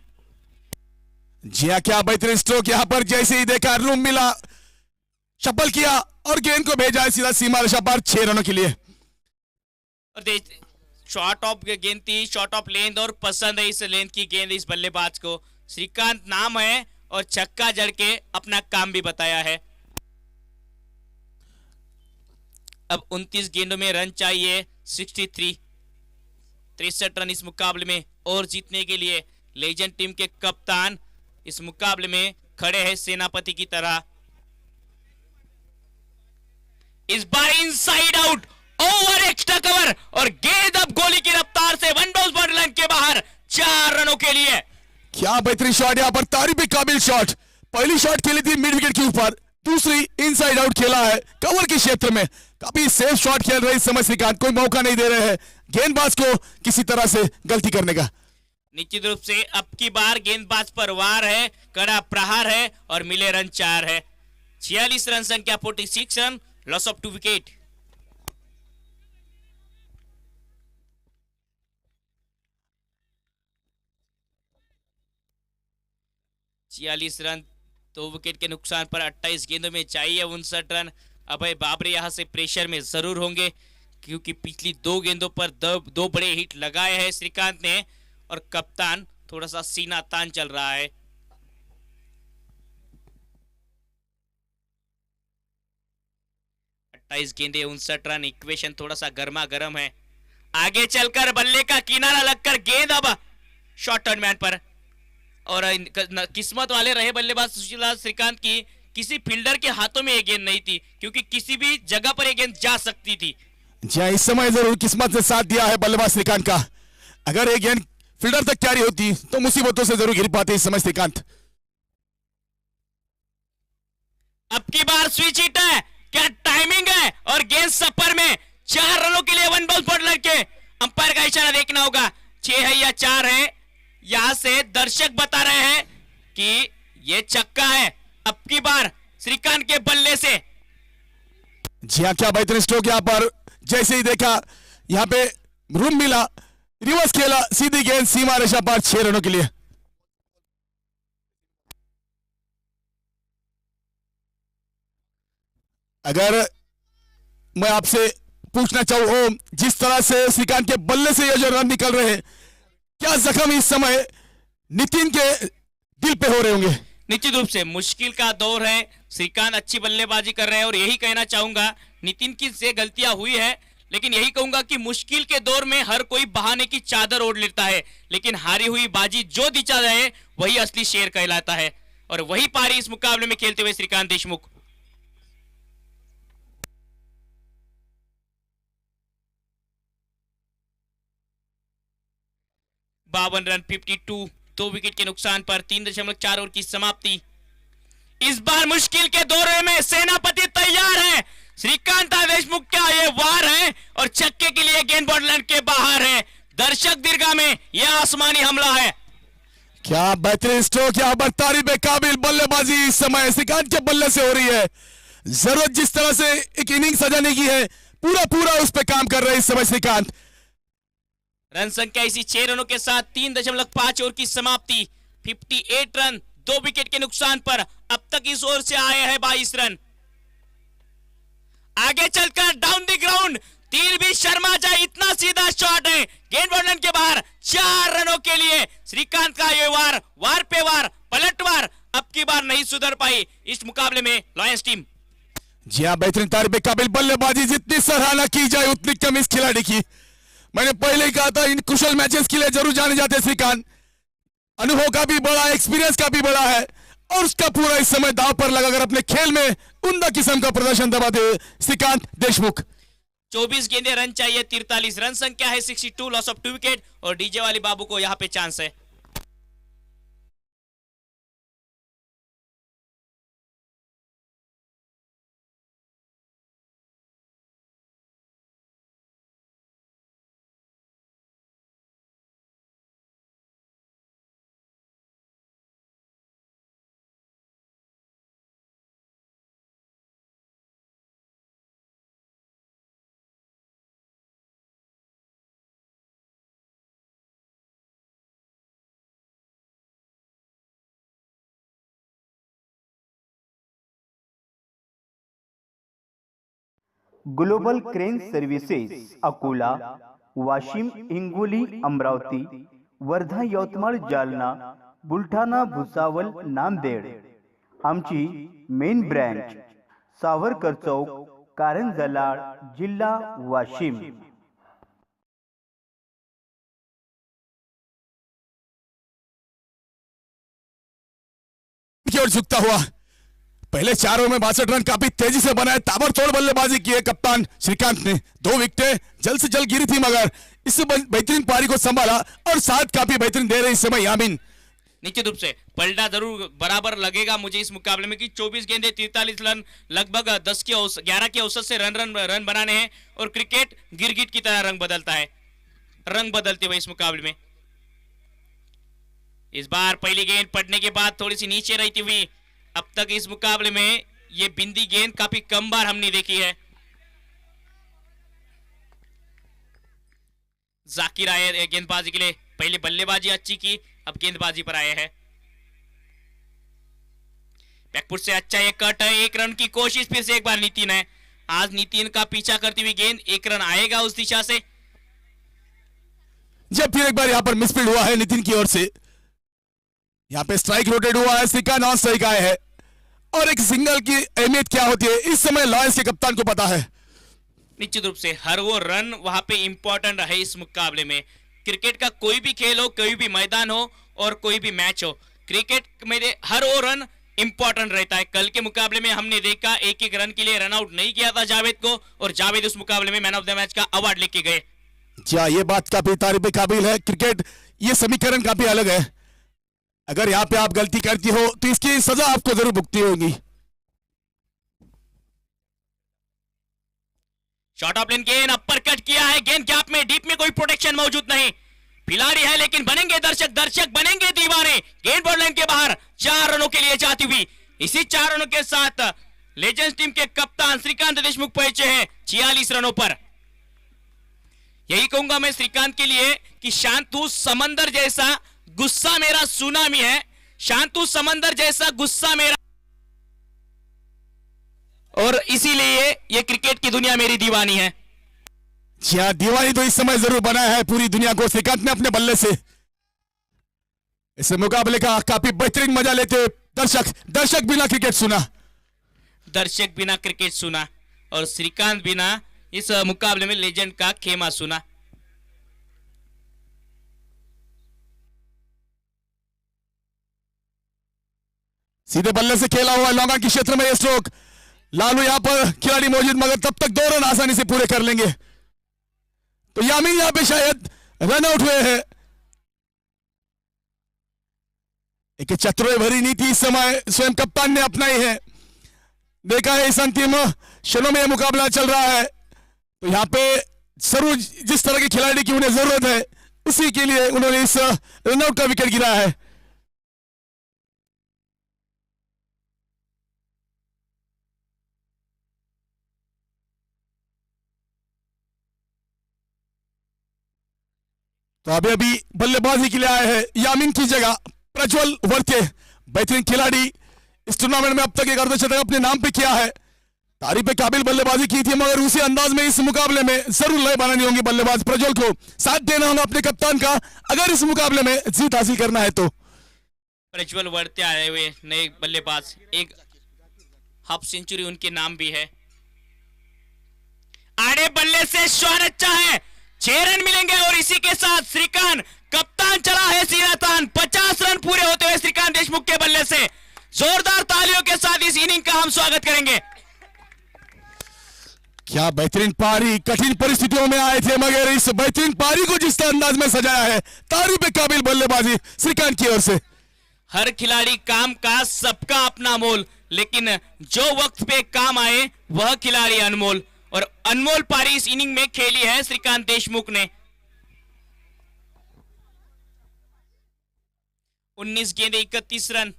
जी हाँ, क्या बेहतरीन स्ट्रोक यहाँ पर। जैसे ही देखा रूम मिला, शफल किया और गेंद को भेजा है सीधा सीमा रेखा पर 6 रनों के लिए। और शॉर्ट ऑफ गेंद थी, शॉर्ट ऑफ लेंथ, और पसंद है इस लेंथ की गेंद इस बल्लेबाज को। श्रीकांत नाम है और छक्का जड़ के अपना काम भी बताया है। अब 29 गेंदों में रन चाहिए 63, 63 रन इस मुकाबले में, और जीतने के लिए लेजेंड टीम के कप्तान इस मुकाबले में खड़े हैं सेनापति की तरह। इस बार inside out, over extra cover, और गेंद अब गोली की रफ्तार से वन बाउंस बॉर्डरलाइन के बाहर 4 रनों के लिए। क्या बेहतरीन शॉट यहाँ पर, तारीफ काबिल शॉट। पहली शॉट खेली थी मिड विकेट के ऊपर, दूसरी इनसाइड आउट खेला है कवर के क्षेत्र में, काफी सेफ शॉट खेल रहे इस समय श्रीकांत, कोई मौका नहीं दे रहे हैं गेंदबाज को किसी तरह से गलती करने का। निश्चित रूप से अब की बार गेंदबाज पर वार है, कड़ा प्रहार है और मिले रन 4 है। 46 रन संख्या, 46 रन, लॉस ऑफ 2 विकेट। छियालीस रन 2 विकेट के नुकसान पर 28 गेंदों में चाहिए 59 रन। अभय बाबरे यहां से प्रेशर में जरूर होंगे क्योंकि पिछली 2 गेंदों पर दो बड़े हिट लगाए हैं श्रीकांत ने और कप्तान थोड़ा सा सीना तान चल रहा है। गेंदे 59 रन, इक्वेशन थोड़ा सा गर्मा गर्म है। आगे चलकर बल्ले का किनारा लगकर गेंद अब शॉर्ट टर्न मैन पर, और किस्मत वाले रहे बल्लेबाज सुशील श्रीकांत की, किसी फील्डर के हाथों में ये गेंद नहीं थी क्योंकि किसी भी जगह पर ये गेंद जा सकती थी। जी इस समय जरूर किस्मत ने साथ दिया है बल्लेबाज श्रीकांत का, अगर ये गेंद फील्डर तक कैरी होती तो मुसीबतों से जरूर गिर पाते इस समय श्रीकांत। अब की बार स्विच हिट है, क्या टाइमिंग है, और गेंद सफर में 4 रनों के लिए 1 बॉल पर लड़के अंपायर का इशारा देखना होगा। 6 है या 4 है, यहां से दर्शक बता रहे हैं कि ये छक्का है अब की बार श्रीकांत के बल्ले से। जी हाँ, क्या बेहतरीन स्ट्रोक यहां पर, जैसे ही देखा यहां पे रूम मिला, रिवर्स खेला, सीधी गेंद सीमा रेखा पार 6 रनों के लिए। अगर मैं आपसे पूछना चाहूं जिस तरह से श्रीकांत के बल्ले से ये जो रन निकल रहे हैं, क्या जख्म इस समय नितिन के दिल पे हो रहे होंगे? निश्चित रूप से मुश्किल का दौर है, श्रीकांत अच्छी बल्लेबाजी कर रहे हैं और यही कहना चाहूंगा, नितिन की से गलतियां हुई है लेकिन यही कहूंगा कि मुश्किल के दौर में हर कोई बहाने की चादर ओढ़ लेता है, लेकिन हारी हुई बाजी जो दिखा रहे वही असली शेर कहलाता है, और वही पारी इस मुकाबले में खेलते हुए श्रीकांत देशमुख। बावन रन 52, 2 विकेट के नुकसान पर 3.4 ओवर की समाप्ति। इस बार मुश्किल के दौरे में सेनापति तैयार है, श्रीकांत देशमुख का ये वार है और छक्के के लिए गेंद बॉर्डर के बाहर है। दर्शक दीर्घा में यह आसमानी हमला है। क्या बेहतरीन स्ट्रोक, यहाँ पर तारीफ काबिल बल्लेबाजी इस समय श्रीकांत के बल्ले से हो रही है। जरूरत जिस तरह से एक इनिंग सजाने की है, पूरा उस पर काम कर रहे हैं इस समय श्रीकांत। रन संख्या इसी 6 रनों के साथ 3.5 ओवर की समाप्ति। 58 रन 2 विकेट के नुकसान पर अब तक इस ओवर से आए हैं 22 रन। आगे चलकर डाउन द ग्राउंड तीर भी शर्मा जाए इतना सीधा शॉट है, गेंद बॉर्डर के बाहर। 4 रनों के लिए श्रीकांत का ये वार पे वार, पलटवार अब की बार नहीं सुधर पाई इस मुकाबले में लॉयंस टीम। जी हाँ, बेहतरीन तारीफ काबिल बल्लेबाजी, जितनी सराहना की जाए उतनी कम इस खिलाड़ी की। मैंने पहले ही कहा था इन कुशल मैचेस के लिए जरूर जाने जाते श्रीकांत, अनुभव का भी बड़ा, एक्सपीरियंस का भी बड़ा है और उसका पूरा इस समय दांव पर लगाकर अपने खेल में उम्दा किस्म का प्रदर्शन दबाते हुए श्रीकांत देशमुख। 24 गेंदे, रन चाहिए 43, रन संख्या है 62, लॉस ऑफ 2 विकेट और डीजे वाली बाबू को यहां पे चांस है। Global crane services Akola, Washim, Hingoli, Amravati, Wardha, Yavatmal, Jalna, Buldhana, Bhusawal, Nanded. आमची मेन ब्रँच सावरकर चौक, कारंजा लाड, जिल्हा वाशिम। की ओर झुकता हुआ पहले 4 ओवर में 62 रन काफी तेजी से बनाए, ताबड़तोड़ बल्लेबाजी की है कप्तान श्रीकांत ने। 2 विकेटें जल्द से जल्द गिरी थी मगर इस बेहतरीन पारी को संभाला और साथ काफी बेहतरीन दे रहे इस समय यामीन। निश्चित रूप से पलटा जरूर बराबर लगेगा मुझे इस मुकाबले में कि 24 गेंदे 43 रन लगभग 11 के औसत से रन बनाने हैं और क्रिकेट गिरगिट की तरह रंग बदलता है, रंग बदलते हुए इस मुकाबले में। इस बार पहली गेंद पड़ने के बाद थोड़ी सी नीचे रहती हुई अब तक इस मुकाबले में ये बिंदी गेंद काफी कम बार हमने देखी है। जाकिर आए गेंदबाजी के लिए, पहले बल्लेबाजी अच्छी की, अब गेंदबाजी पर आए हैं। बैकफुट से अच्छा एक कट है, 1 रन की कोशिश फिर से एक बार नितिन है। आज नितिन का पीछा करती हुई गेंद, 1 रन आएगा उस दिशा से। जब फिर एक बार यहां पर मिसफील्ड हुआ है नितिन की ओर से, यहां पे स्ट्राइक रोटेट हुआ है, श्रीकांत नॉन स्ट्राइक आए हैं। और एक सिंगल की अहमियत क्या होती है इस समय लॉयंस के कप्तान को पता है। निश्चित रूप से हर वो रन वहां पे इंपॉर्टेंट है इस मुकाबले में। क्रिकेट का कोई भी खेल हो, कोई भी मैदान हो और कोई भी मैच हो, क्रिकेट में हर वो रन इंपॉर्टेंट रहता है। कल के मुकाबले में हमने देखा 1-1 रन के लिए रन आउट नहीं किया था जावेद को, और जावेद उस मुकाबले में मैन ऑफ द मैच का अवार्ड लेके गए। क्या ये बात काफी तारीफ के काबिल है। क्रिकेट ये समीकरण काफी अलग है, अगर यहां पे आप गलती करती हो तो इसकी सजा आपको जरूर भुगतनी होगी। शॉर्ट ऑफ लेन गेंद, अपर कट किया है, गेंद गैप में, डीप में कोई प्रोटेक्शन मौजूद नहीं। खिलाड़ी है लेकिन बनेंगे दर्शक, दर्शक बनेंगे दीवाने। गेंद बॉल लाइन के बाहर 4 रनों के लिए जाती हुई, इसी 4 रनों के साथ लेजेंड्स टीम के कप्तान श्रीकांत देशमुख पहुंचे हैं 46 रनों पर। यही कहूंगा मैं श्रीकांत के लिए कि शांतु समंदर जैसा गुस्सा मेरा सुनामी है, शांतु समंदर जैसा गुस्सा मेरा, और इसीलिए ये क्रिकेट की दुनिया मेरी दीवानी है। क्या दीवानी तो इस समय जरूर बनाया है पूरी दुनिया को श्रीकांत ने अपने बल्ले से। इस मुकाबले का काफी बेहतरीन मजा लेते दर्शक बिना क्रिकेट सुना, दर्शक बिना क्रिकेट सुना, और श्रीकांत बिना इस मुकाबले में लेजेंड का खेमा सुना। सीधे बल्ले से खेला हुआ लॉन्ग ऑन के क्षेत्र में यह स्ट्रोक, लालू यहां पर खिलाड़ी मौजूद, मगर तब तक 2 रन आसानी से पूरे कर लेंगे। तो यामीन यहां पे शायद रन आउट हुए हैं। एक चतुराई भरी नीति इस समय स्वयं कप्तान ने अपनाई है। देखा है इस अंतिम क्षणों में यह मुकाबला चल रहा है, तो यहां पे जरूर जिस तरह के खिलाड़ी की उन्हें जरूरत है उसी के लिए उन्होंने इस रनआउट का विकेट गिरा है। तो अभी बल्लेबाजी के लिए आए हैं यामीन की जगह प्रज्वल वर्ते, बेहतरीन खिलाड़ी। इस टूर्नामेंट में अब तक एक अर्धशतक अपने नाम पे किया है, तारीफ पे काबिल बल्लेबाजी की थी, मगर उसी अंदाज में इस मुकाबले में जरूर लय बनानी होंगी बल्लेबाज प्रज्वल को, साथ देना होगा अपने कप्तान का अगर इस मुकाबले में जीत हासिल करना है तो। प्रज्वल वर्ते आए हुए नए बल्लेबाज, एक हाफ सेंचुरी उनके नाम भी है। आड़े बल्ले से शॉट अच्छा है, 6 रन मिलेंगे, और इसी के साथ श्रीकांत कप्तान चला है सीधा तान। 50 रन पूरे होते हुए श्रीकांत देशमुख के बल्ले से जोरदार तालियों के साथ इस इनिंग का हम स्वागत करेंगे। क्या बेहतरीन पारी, कठिन परिस्थितियों में आए थे, मगर इस बेहतरीन पारी को जिस अंदाज में सजाया है, तारीफ पे काबिल बल्लेबाजी श्रीकांत की ओर से। हर खिलाड़ी काम का, सबका अपना मोल, लेकिन जो वक्त पे काम आए वह खिलाड़ी अनमोल, और अनमोल पारी इस इनिंग में खेली है श्रीकांत देशमुख ने। 19 गेंदे 31 रन।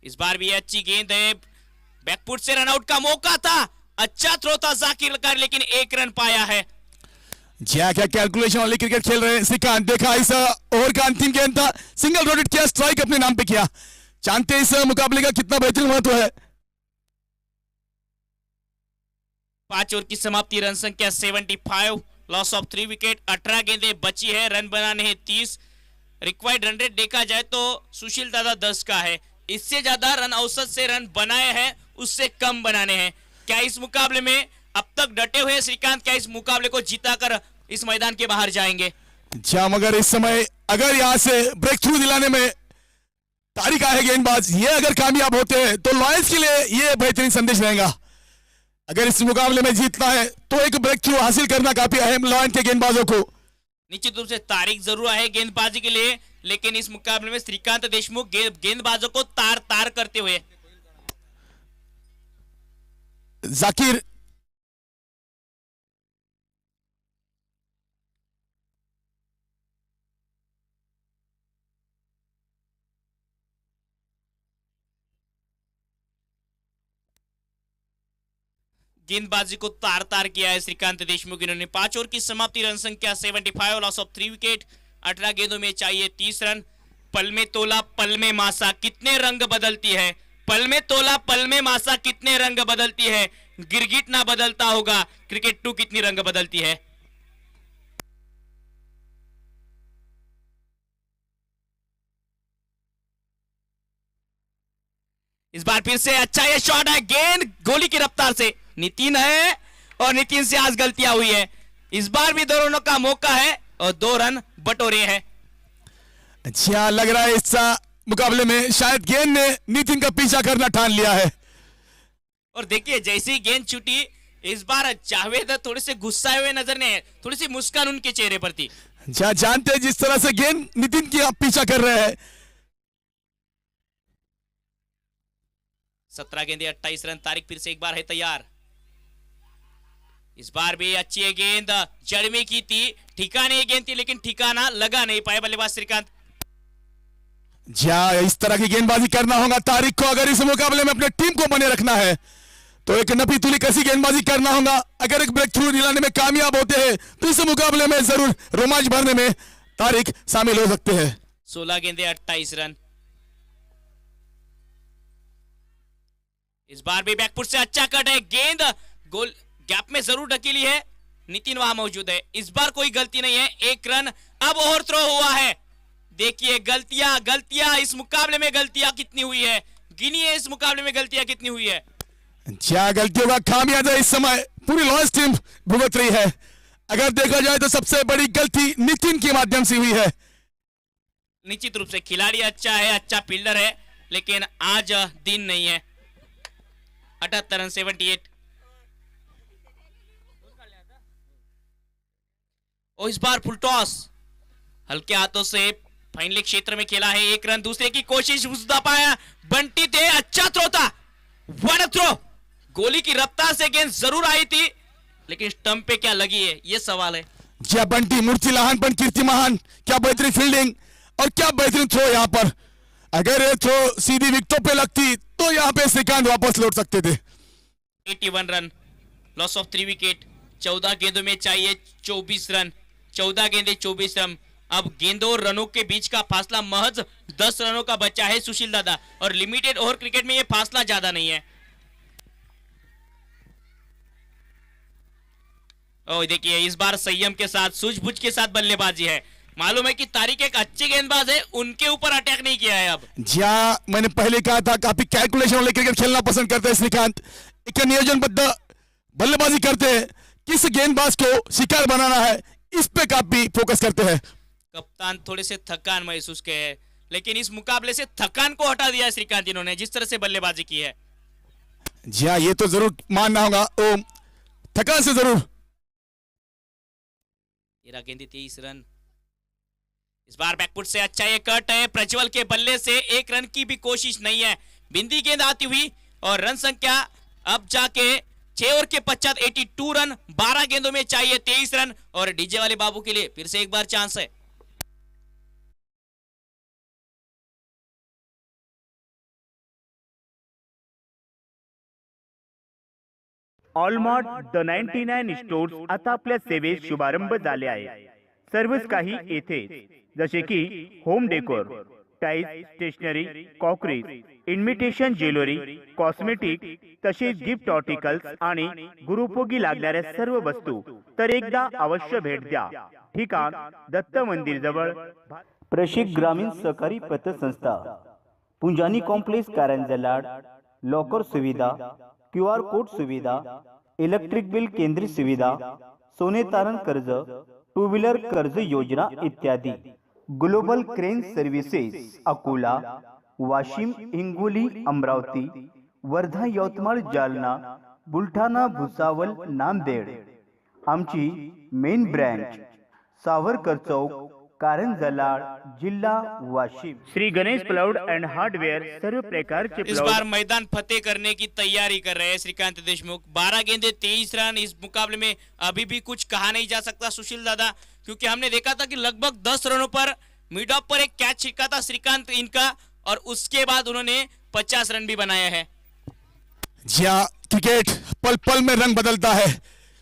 इस बार भी अच्छी गेंद है, बैकफुट से रनआउट का मौका था, अच्छा थ्रो था जाकिर का, लेकिन 1 रन पाया है। क्या कैलकुलेशन वाली क्रिकेट खेल रहे हैं श्रीकांत। देखा इस ओवर का अंतिम गेंद था, सिंगल रोटेट किया, स्ट्राइक अपने नाम पे किया। जानते हैं इस मुकाबले का कितना बेहतरीन महत्व है। 5 ओवर की समाप्ति, रन संख्या 75, लॉस ऑफ 3 विकेट, 18 गेंदें बची है, रन बनाने हैं 30। रिक्वायर्ड रन रेट देखा जाए तो सुशील दादा 10 का है, इससे ज्यादा रन औसत से रन बनाए हैं, उससे कम बनाने हैं। क्या इस मुकाबले में अब तक डटे हुए श्रीकांत, क्या इस मुकाबले को जीताकर इस मैदान के बाहर जाएंगे? क्या मगर इस समय अगर यहां से ब्रेक थ्रू दिलाने में तारीख है गेंदबाज, ये अगर कामयाब होते हैं तो लॉयंस के लिए ये बेहतरीन संदेश रहेगा। अगर इस मुकाबले में जीतना है तो एक ब्रेक थ्रू हासिल करना काफी अहम लॉयंस के गेंदबाजों को। निश्चित रूप से तारीख जरूर है गेंदबाजी के लिए, लेकिन इस मुकाबले में श्रीकांत देशमुख गेंदबाजों को तार तार करते हुए। जाकिर गेंदबाजी को तार तार किया है श्रीकांत देशमुख। इन्होंने 5 ओवर की समाप्ति, रन संख्या 75, लॉस ऑफ 3 विकेट। 18 गेंदों में चाहिए 30 रन। पल में तोला पल में मासा, कितने रंग बदलती है। पल में तोला पल में मासा, कितने रंग बदलती है। गिरगिट ना बदलता होगा, क्रिकेट 2 कितनी रंग बदलती है। इस बार फिर से अच्छा ये शॉट है, गेंद गोली की रफ्तार से नितिन है और नितिन से आज गलतियां हुई है। इस बार भी दोनों का मौका है और 2 रन बटोरे हैं। अच्छा लग रहा है इस मुकाबले में शायद गेंद ने नितिन का पीछा करना ठान लिया है। और देखिए जैसे ही गेंद छूटी, इस बार जावेद थोड़े से गुस्साए हुए नजर नहीं, थोड़ी सी मुस्कान उनके चेहरे पर थी। जानते हैं जिस तरह से गेंद नितिन की आप पीछा कर रहे हैं। 17 गेंदे 28 रन। तारिक फिर से एक बार है तैयार। इस बार भी अच्छी है गेंद, जड़ में की थी, ठिकाने ये गेंद थी लेकिन ठिकाना लगा नहीं पाए बल्लेबाज श्रीकांत। इस तरह की गेंदबाजी करना होगा तारिक को अगर इस मुकाबले में अपने टीम को बने रखना है, तो एक नपी तुली कैसी गेंदबाजी करना होगा। अगर एक ब्रेक थ्रू दिलाने में कामयाब होते हैं तो इस मुकाबले में जरूर रोमांच भरने में तारिक शामिल हो सकते हैं। 16 गेंदे 28 रन। इस बार भी बैकफुट से अच्छा कट है, गेंद गोल गैप में जरूर ढकेली है, नितिन वहां मौजूद है। इस बार कोई गलती नहीं है, 1 रन। अब ओवर थ्रो हुआ है। देखिए गलतियां इस मुकाबले में गलतियां कितनी हुई है, गिनिए इस मुकाबले में गलतियां कितनी हुई है। गलतियों का खामियाजा इस समय पूरी लॉयंस टीम भुगत रही है। अगर देखा जाए तो सबसे बड़ी गलती नितिन के माध्यम से हुई है। निश्चित रूप से खिलाड़ी अच्छा है, अच्छा फील्डर है, लेकिन आज दिन नहीं है। 78 रन 78। और इस बार फुल टॉस हल्के हाथों से फाइनली क्षेत्र में खेला है। 1 रन। दूसरे की कोशिश उसदा पाया, बंटी थे, अच्छा थ्रो था, वन थ्रो। गोली की रफ्तार से गेंद जरूर आई थी, लेकिन स्टंप पे क्या लगी है ये सवाल है। जी बंटी मूर्ति लहानपन कीर्ति महान, क्या बेहतरीन फील्डिंग और क्या बेहतरीन थ्रो। यहां पर अगर ये थ्रो सीधी विकेटों पे लगती तो यहां पे श्रीकांत वापस लौट सकते थे। 81 रन, लॉस ऑफ 3 विकेट। 14 गेंदों में चाहिए 24 रन। 14 गेंदे 24 रन। अब गेंदों और रनों के बीच का फासला महज 10 रनों का बचा है सुशील दादा, और लिमिटेड ओवर क्रिकेट में यह फासला ज्यादा नहीं है। और देखिए इस बार संयम के साथ, सूझबूझ के साथ बल्लेबाजी है। मालूम है कि तारिक एक अच्छे गेंदबाज है, उनके ऊपर अटैक नहीं किया है। अब मैंने पहले कहा था काफी कैलकुलेशन वाले क्रिकेट खेलना पसंद करते हैं श्रीकांत। एक नियोजनबद्ध बल्लेबाजी करते हैं, किस गेंदबाज को शिकार बनाना है इस पे काफी फोकस करते हैं। कप्तान थोड़े से थकान महसूस किए हैं, लेकिन इस मुकाबले से थकान को हटा दिया है श्रीकांत इन्होंने, जिस तरह से बल्लेबाजी की है। जी हाँ, ये तो जरूर मानना होगा, थकान से जरूर। 13 गेंदे 23 रन। इस बार बैकफुट से अच्छा ये कट है, प्रज्वल के बल्ले से 1 रन की भी कोशिश नहीं है। बिंदी गेंद आती हुई और रन संख्या अब जाके 6 ओवर के पश्चात 82 रन। 12 गेंदों में चाहिए 23 रन, और डीजे वाले बाबू के लिए फिर से एक बार चांस है। ऑलमार्ट द 99 स्टोर्स आता आपल्या सेवेस शुभारंभ झाले आहे। सर्वच काही येथे, जसे की home decor, tiles, stationery, crockeries, invitation jewellery, cosmetic, तसेच गिफ्ट आर्टिकल्स आणि गुरुपोगी लागणाऱ्या सर्व वस्तू। तर एकदा अवश्य भेट द्या। ठिकाण दत्त मंदिर जवळ, प्रशिक ग्रामीण सहकारी पतसंस्था, पुंजानी कॉम्प्लेक्स, कारंजा लाड, लॉकर सुविधा, QR कोड सुविधा, इलेक्ट्रिक बिल केंद्रीय सुविधा, सोने तारण कर्ज, 2 व्हीलर कर्ज योजना इत्यादि। Global crane services Akola, Washim, Hingoli, Amravati, Wardha, Yavatmal, Jalna, Buldhana, Bhusawal, Nanded. आमची मेन ब्रँच सावरकर चौक, कारंजा लाड, जिल्हा Washim. Shri Ganesh ploughed end hardware सर्व प्रकारचे इस प्लाउड बार मैदान फतेह करने की तैयारी कर रहे हैं श्रीकांत देशमुख. 12 गेंदे 23 रन. इस मुकाबले में अभी भी कुछ कहा नहीं जा सकता सुशील दादा, क्योंकि हमने देखा था कि लगभग 10 रनों पर मिड ऑफ पर एक कैच छिड़का था श्रीकांत इनका, और उसके बाद उन्होंने 50 रन भी बनाया है. जी हाँ, क्रिकेट पल पल में रंग बदलता है.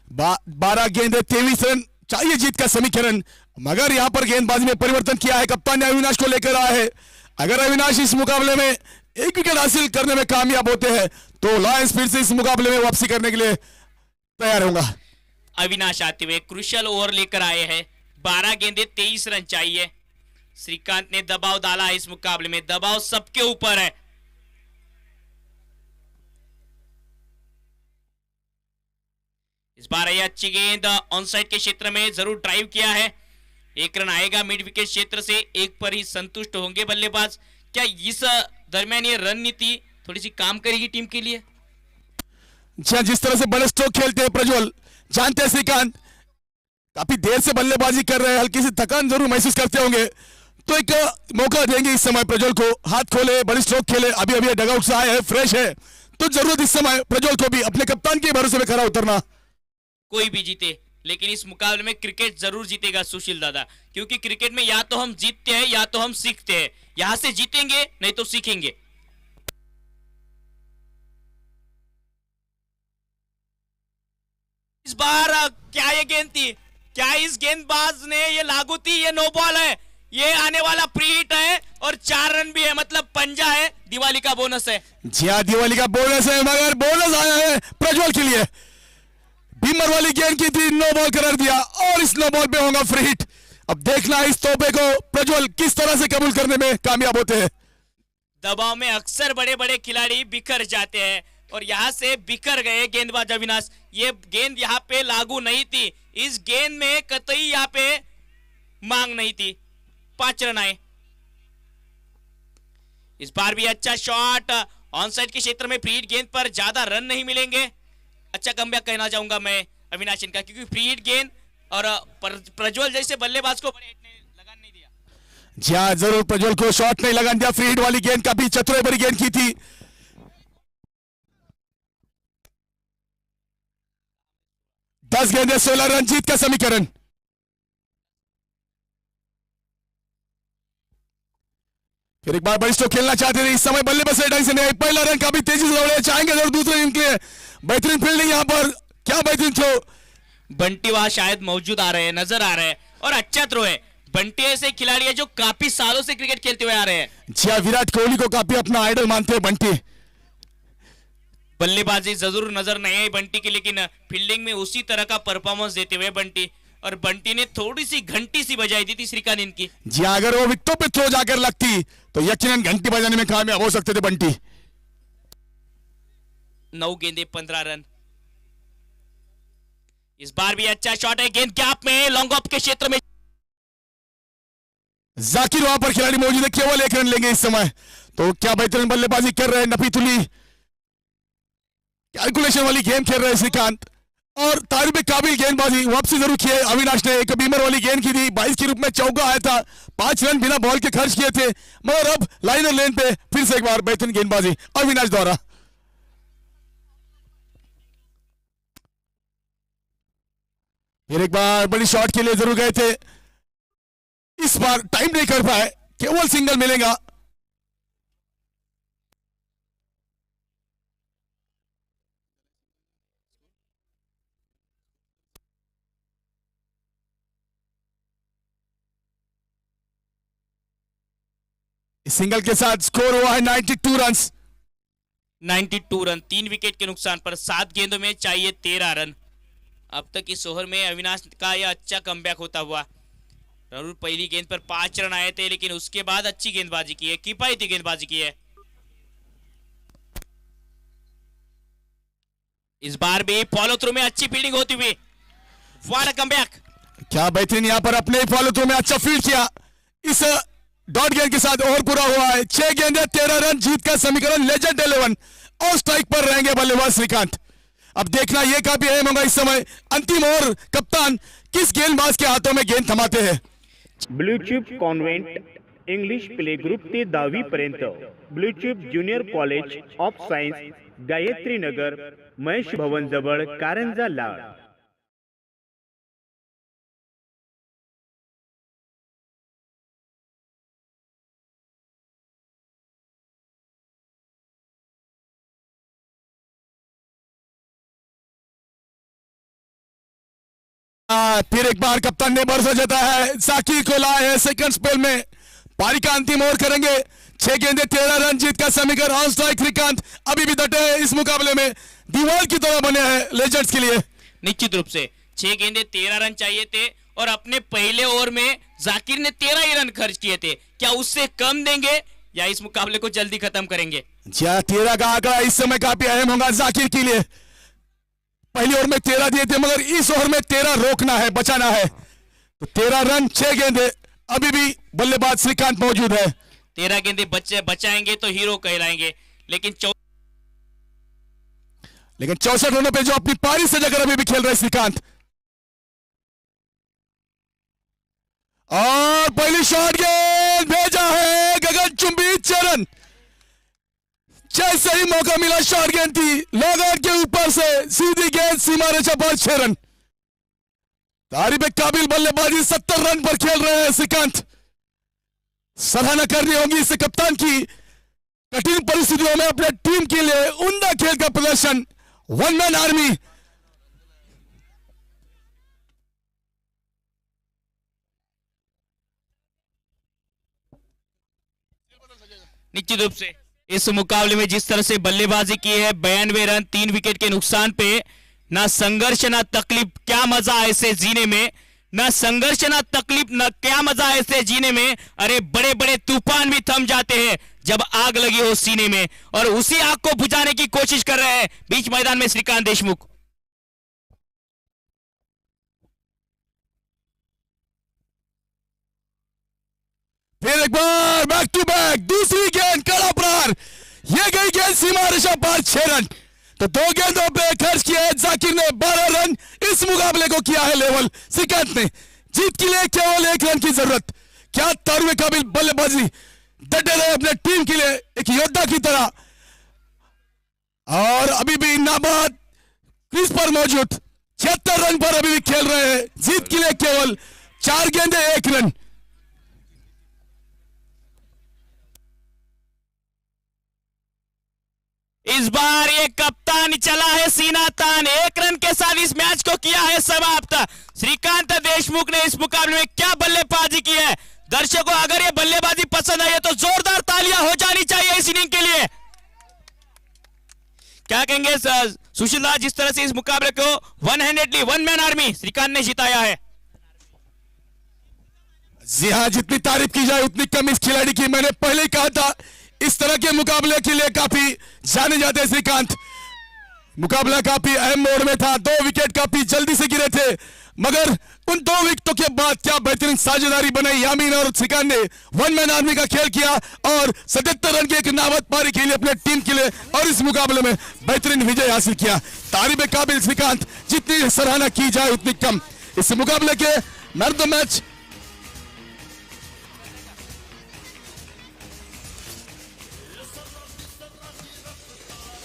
12 गेंदे 23 रन चाहिए जीत का समीकरण, मगर यहाँ पर गेंदबाजी में परिवर्तन किया है. कप्तान ने अविनाश को लेकर आया है. अगर अविनाश इस मुकाबले में एक विकेट हासिल करने में कामयाब होते हैं तो लायंस फिर से इस मुकाबले में वापसी करने के लिए तैयार होगा. अविनाश आते हुए क्रुशियल ओवर लेकर आए हैं. 12 गेंदे 23 रन चाहिए. श्रीकांत ने दबाव डाला है इस मुकाबले में. दबाव सबके ऊपर है. इस बार यह अच्छी गेंद ऑन साइड के क्षेत्र में जरूर ड्राइव किया है. 1 रन आएगा मिड विकेट क्षेत्र से. 1 पर ही संतुष्ट होंगे बल्लेबाज. क्या इस दरमियान ये रणनीति थोड़ी सी काम करेगी टीम के लिए? जिस तरह से बड़े स्ट्रोक खेलते हैं प्रज्वल, जानते हैं श्रीकांत काफी देर से बल्लेबाजी कर रहे हैं, हल्की सी थकान जरूर महसूस करते होंगे, तो एक मौका देंगे इस समय प्रज्वल को. हाथ खोले, बड़ी स्ट्रोक खेले, अभी अभी डगआउट से आए हैं, फ्रेश है, तो जरूरत इस समय प्रज्वल को भी अपने कप्तान के भरोसे में खड़ा उतरना. कोई भी जीते, लेकिन इस मुकाबले में क्रिकेट जरूर जीतेगा सुशील दादा, क्योंकि क्रिकेट में या तो हम जीतते हैं या तो हम सीखते हैं. यहां से जीतेंगे नहीं तो सीखेंगे. इस बार क्या ये गेंद थी? क्या इस गेंदबाज ने ये लागू थी? ये नो बॉल है. ये आने वाला प्री हिट है और 4 रन भी है, मतलब पंजा है. दिवाली का बोनस है. जी हाँ, दिवाली का बोनस है, मगर बोनस आया है प्रज्वल के लिए. बीमर वाली गेंद की थी, नो बॉल करार दिया, और इस नो बॉल पे होगा फ्री हिट. अब देखना है इस तोहफे को प्रज्वल किस तरह से कबूल करने में कामयाब होते हैं. दबाव में अक्सर बड़े बड़े खिलाड़ी बिखर जाते हैं, और यहां से बिखर गए गेंदबाज अविनाश. ये गेंद यहाँ पे लागू नहीं थी. इस गेंद में कतई यहाँ पे मांग नहीं थी. 5 रन आए. इस बार भी अच्छा शॉट ऑन साइड के क्षेत्र में. फ्री हिट गेंद पर ज्यादा रन नहीं मिलेंगे. अच्छा कमबैक कहना चाहूंगा मैं अविनाश इनका, क्योंकि फ्री हिट गेंद और प्रज्वल जैसे बल्लेबाज को बड़े हिट लगान नहीं दिया. जी हाँ, जरूर प्रज्वल को शॉट नहीं लगान दिया. फ्री हिट वाली गेंद काफी चतुराई भरी गेंद की थी. दस गेंदे 16 रन जीत का समीकरण. फिर एक बार बड़ी स्ट्रोक खेलना चाहते थे. इस समय बल्लेबाज से ढंग से नहीं. पहला रन काफी तेजी से दौड़े, चाहेंगे जरूर दूसरे रन के लिए. बेहतरीन फील्डिंग यहाँ पर, क्या बेहतरीन थ्रो. बंटी वहां शायद मौजूद आ रहे हैं, नजर आ रहे हैं, और अच्छा थ्रो है. बंटी ऐसे खिलाड़ी है जो काफी सालों से क्रिकेट खेलते हुए आ रहे हैं. जी हाँ, विराट कोहली को काफी अपना आइडल मानते हैं बंटी. बल्लेबाजी जरूर नजर नहीं आई बंटी की, लेकिन फील्डिंग में उसी तरह का परफॉर्मेंस देते हुए बंटी. और बंटी ने थोड़ी सी घंटी सी बजाई दी थी श्रीकांत इनकी. जी हाँ, अगर वो विकेटों पे थ्रो जाकर लगती तो यकीनन घंटी बजाने में कामयाब हो सकते थे बंटी. 9 गेंदे 15 रन. इस बार भी अच्छा शॉट है. गेंद गैप में, लॉन्ग ऑफ के क्षेत्र में. जाकिर वहां पर खिलाड़ी मौजूद है, केवल 1 रन लेंगे इस समय. तो क्या बेहतरीन बल्लेबाजी कर रहे हैं नफीतुली. कैलकुलेशन वाली गेम खेल रहे हैं श्रीकांत, और तारीफ काबिल गेंदबाजी वापसी जरूर की है अविनाश ने. एक बीमर वाली गेंद की थी, 22 के रूप में चौका आया था. 5 रन बिना बॉल के खर्च किए थे, मगर अब लाइनर लेन पे फिर से एक बार बेहतरीन गेंदबाजी अविनाश द्वारा. फिर एक बार बड़ी शॉट के लिए जरूर गए थे. इस बार टाइम नहीं कर पाए, केवल सिंगल मिलेगा. इस सिंगल के साथ स्कोर हुआ है 92 रन. 92 रन 3 विकेट के नुकसान पर. 7 गेंदों में चाहिए 13 रन. अब तक इस ओवर में अविनाश का यह अच्छा कमबैक होता हुआ. जरूर पहली गेंद पर 5 रन आए थे, लेकिन उसके बाद अच्छी गेंदबाजी की है, किफायती गेंदबाजी की है. इस बार भी फॉलो थ्रू में अच्छी फील्डिंग होती हुई. What a comeback. क्या बेहतरीन यहां पर अपने फॉलो थ्रू में अच्छा फील्ड किया. इस डॉट गेंद के साथ ओवर पूरा हुआ है. 6 गेंदे 13 रन जीत का समीकरण. लेजेंड 11 और स्ट्राइक पर रहेंगे बल्लेबाज श्रीकांत. अब देखना यह काफी अहम होगा इस समय. अंतिम ओवर कप्तान किस गेंदबाज के हाथों में गेंद थमाते हैं। Blue chip convent English play group ते 10वी पर्यंत, blue chip junior college of science Gayatri Nagar Mahesh Bhavan जवळ कारंजा लाड। फिर एक बार कप्तान ने भरोसा जताया है, जाकिर को लाए हैं सेकंड स्पेल में। पारी का अंतिम ओवर करेंगे। 6 गेंदे 13 रन जीत का समीकरण ऑन स्ट्राइक। श्रीकांत अभी भी डटे हैं इस मुकाबले में, दीवार की तरह बने हैं लेजेंड्स के लिए। निश्चित रूप से 6 गेंदे 13 रन चाहिए थे और अपने पहले ओवर में जाकिर ने 13 ही रन खर्च किए थे। क्या उससे कम देंगे या इस मुकाबले को जल्दी खत्म करेंगे? जी 13 का आंकड़ा इस समय काफी अहम होगा जाकिर के लिए। पहली ओवर में 13 दिए थे, मगर इस ओवर में 13 रोकना है, बचाना है। तो 13 रन 6 गेंदे, अभी भी बल्लेबाज श्रीकांत मौजूद है। 13 गेंदे बचाएंगे तो हीरो कहलाएंगे, लेकिन 64 रनों पे जो अपनी पारी से जगह अभी भी खेल रहे श्रीकांत। और पहली शॉट गेंद भेजा है गगनचुंबी चरण। जैसे ही मौका मिला शॉट गेंद थी, लॉग आउट के ऊपर से सीधी गेंद सीमा रेखा पर 6 रन। तारीफ काबिल बल्लेबाजी 70 रन पर खेल रहे हैं श्रीकांत। सराहना करनी होगी इस कप्तान की, कठिन परिस्थितियों में अपने टीम के लिए उम्दा खेल का प्रदर्शन। One man army. निश्चित रूप से इस मुकाबले में जिस तरह से बल्लेबाजी की है, 92 रन 3 विकेट के नुकसान पे, ना संघर्ष ना तकलीफ, क्या मजा ऐसे जीने में। ना संघर्ष ना तकलीफ, ना क्या मजा ऐसे जीने में। अरे बड़े बड़े तूफान भी थम जाते हैं जब आग लगी हो सीने में, और उसी आग को बुझाने की कोशिश कर रहे हैं बीच मैदान में श्रीकांत देशमुख। फिर एक बार बैक टू बैक, दूसरी गेंद कड़ा प्रहार। ये गई गेंद सीमा रेखा पार 6 रन। तो 2 गेंदों पे खर्च किया है जाकिर ने 12 रन। इस मुकाबले को किया है लेवल श्रीकांत ने। जीत के लिए केवल 1 रन की जरूरत। क्या तारीफ काबिल बल्लेबाजी, डटे रहे अपने टीम के लिए एक योद्धा की तरह। और अभी भी नाबाद क्रीज पर मौजूद, 76 रन पर अभी भी खेल रहे हैं। जीत के लिए केवल 4 गेंदे 1 रन। इस बार ये कप्तान चला है सीना तान। 1 रन के साथ इस मैच को किया है समाप्त। श्रीकांत देशमुख ने इस मुकाबले में क्या बल्लेबाजी की है। दर्शकों, अगर ये बल्लेबाजी पसंद आई है तो जोरदार तालियां हो जानी चाहिए इस इनिंग के लिए। क्या कहेंगे सुशील दास, जिस तरह से इस मुकाबले को 100 वन मैन आर्मी श्रीकांत ने जिताया है? जी हाँ, जितनी तारीफ की जाए उतनी कम इस खिलाड़ी की। मैंने पहले ही कहा था इस तरह के मुकाबले के लिए काफी जाने जाते हैं श्रीकांत। मुकाबला काफी अहम मोड़ में था, 2 विकेट काफी जल्दी से गिरे थे, मगर उन 2 विकेटों के बाद क्या बेहतरीन साझेदारी बनाई यामीन और श्रीकांत ने। वन मैन आर्मी का खेल किया और 77 रन की एक नाबाद पारी के लिए अपने टीम के लिए, और इस मुकाबले में बेहतरीन विजय हासिल किया। तारीफ काबिल श्रीकांत, जितनी सराहना की जाए उतनी कम। इस मुकाबले के मैन ऑफ द मैच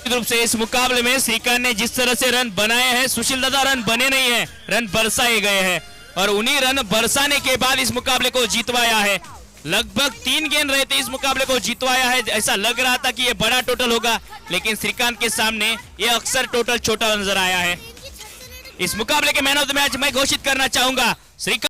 रूप से इस मुकाबले में श्रीकांत ने जिस तरह से रन बनाए हैं, सुशील दादा रन बने नहीं हैं, रन बरसाए गए हैं, और उन्हीं रन बरसाने के बाद इस मुकाबले को जीतवाया है। लगभग 3 गेंद रहे थे, इस मुकाबले को जीतवाया है। ऐसा लग रहा था कि ये बड़ा टोटल होगा, लेकिन श्रीकांत के सामने ये अक्सर टोटल छोटा नजर आया है। इस मुकाबले के मैन ऑफ द मैच मैं घोषित करना चाहूंगा श्रीकांत।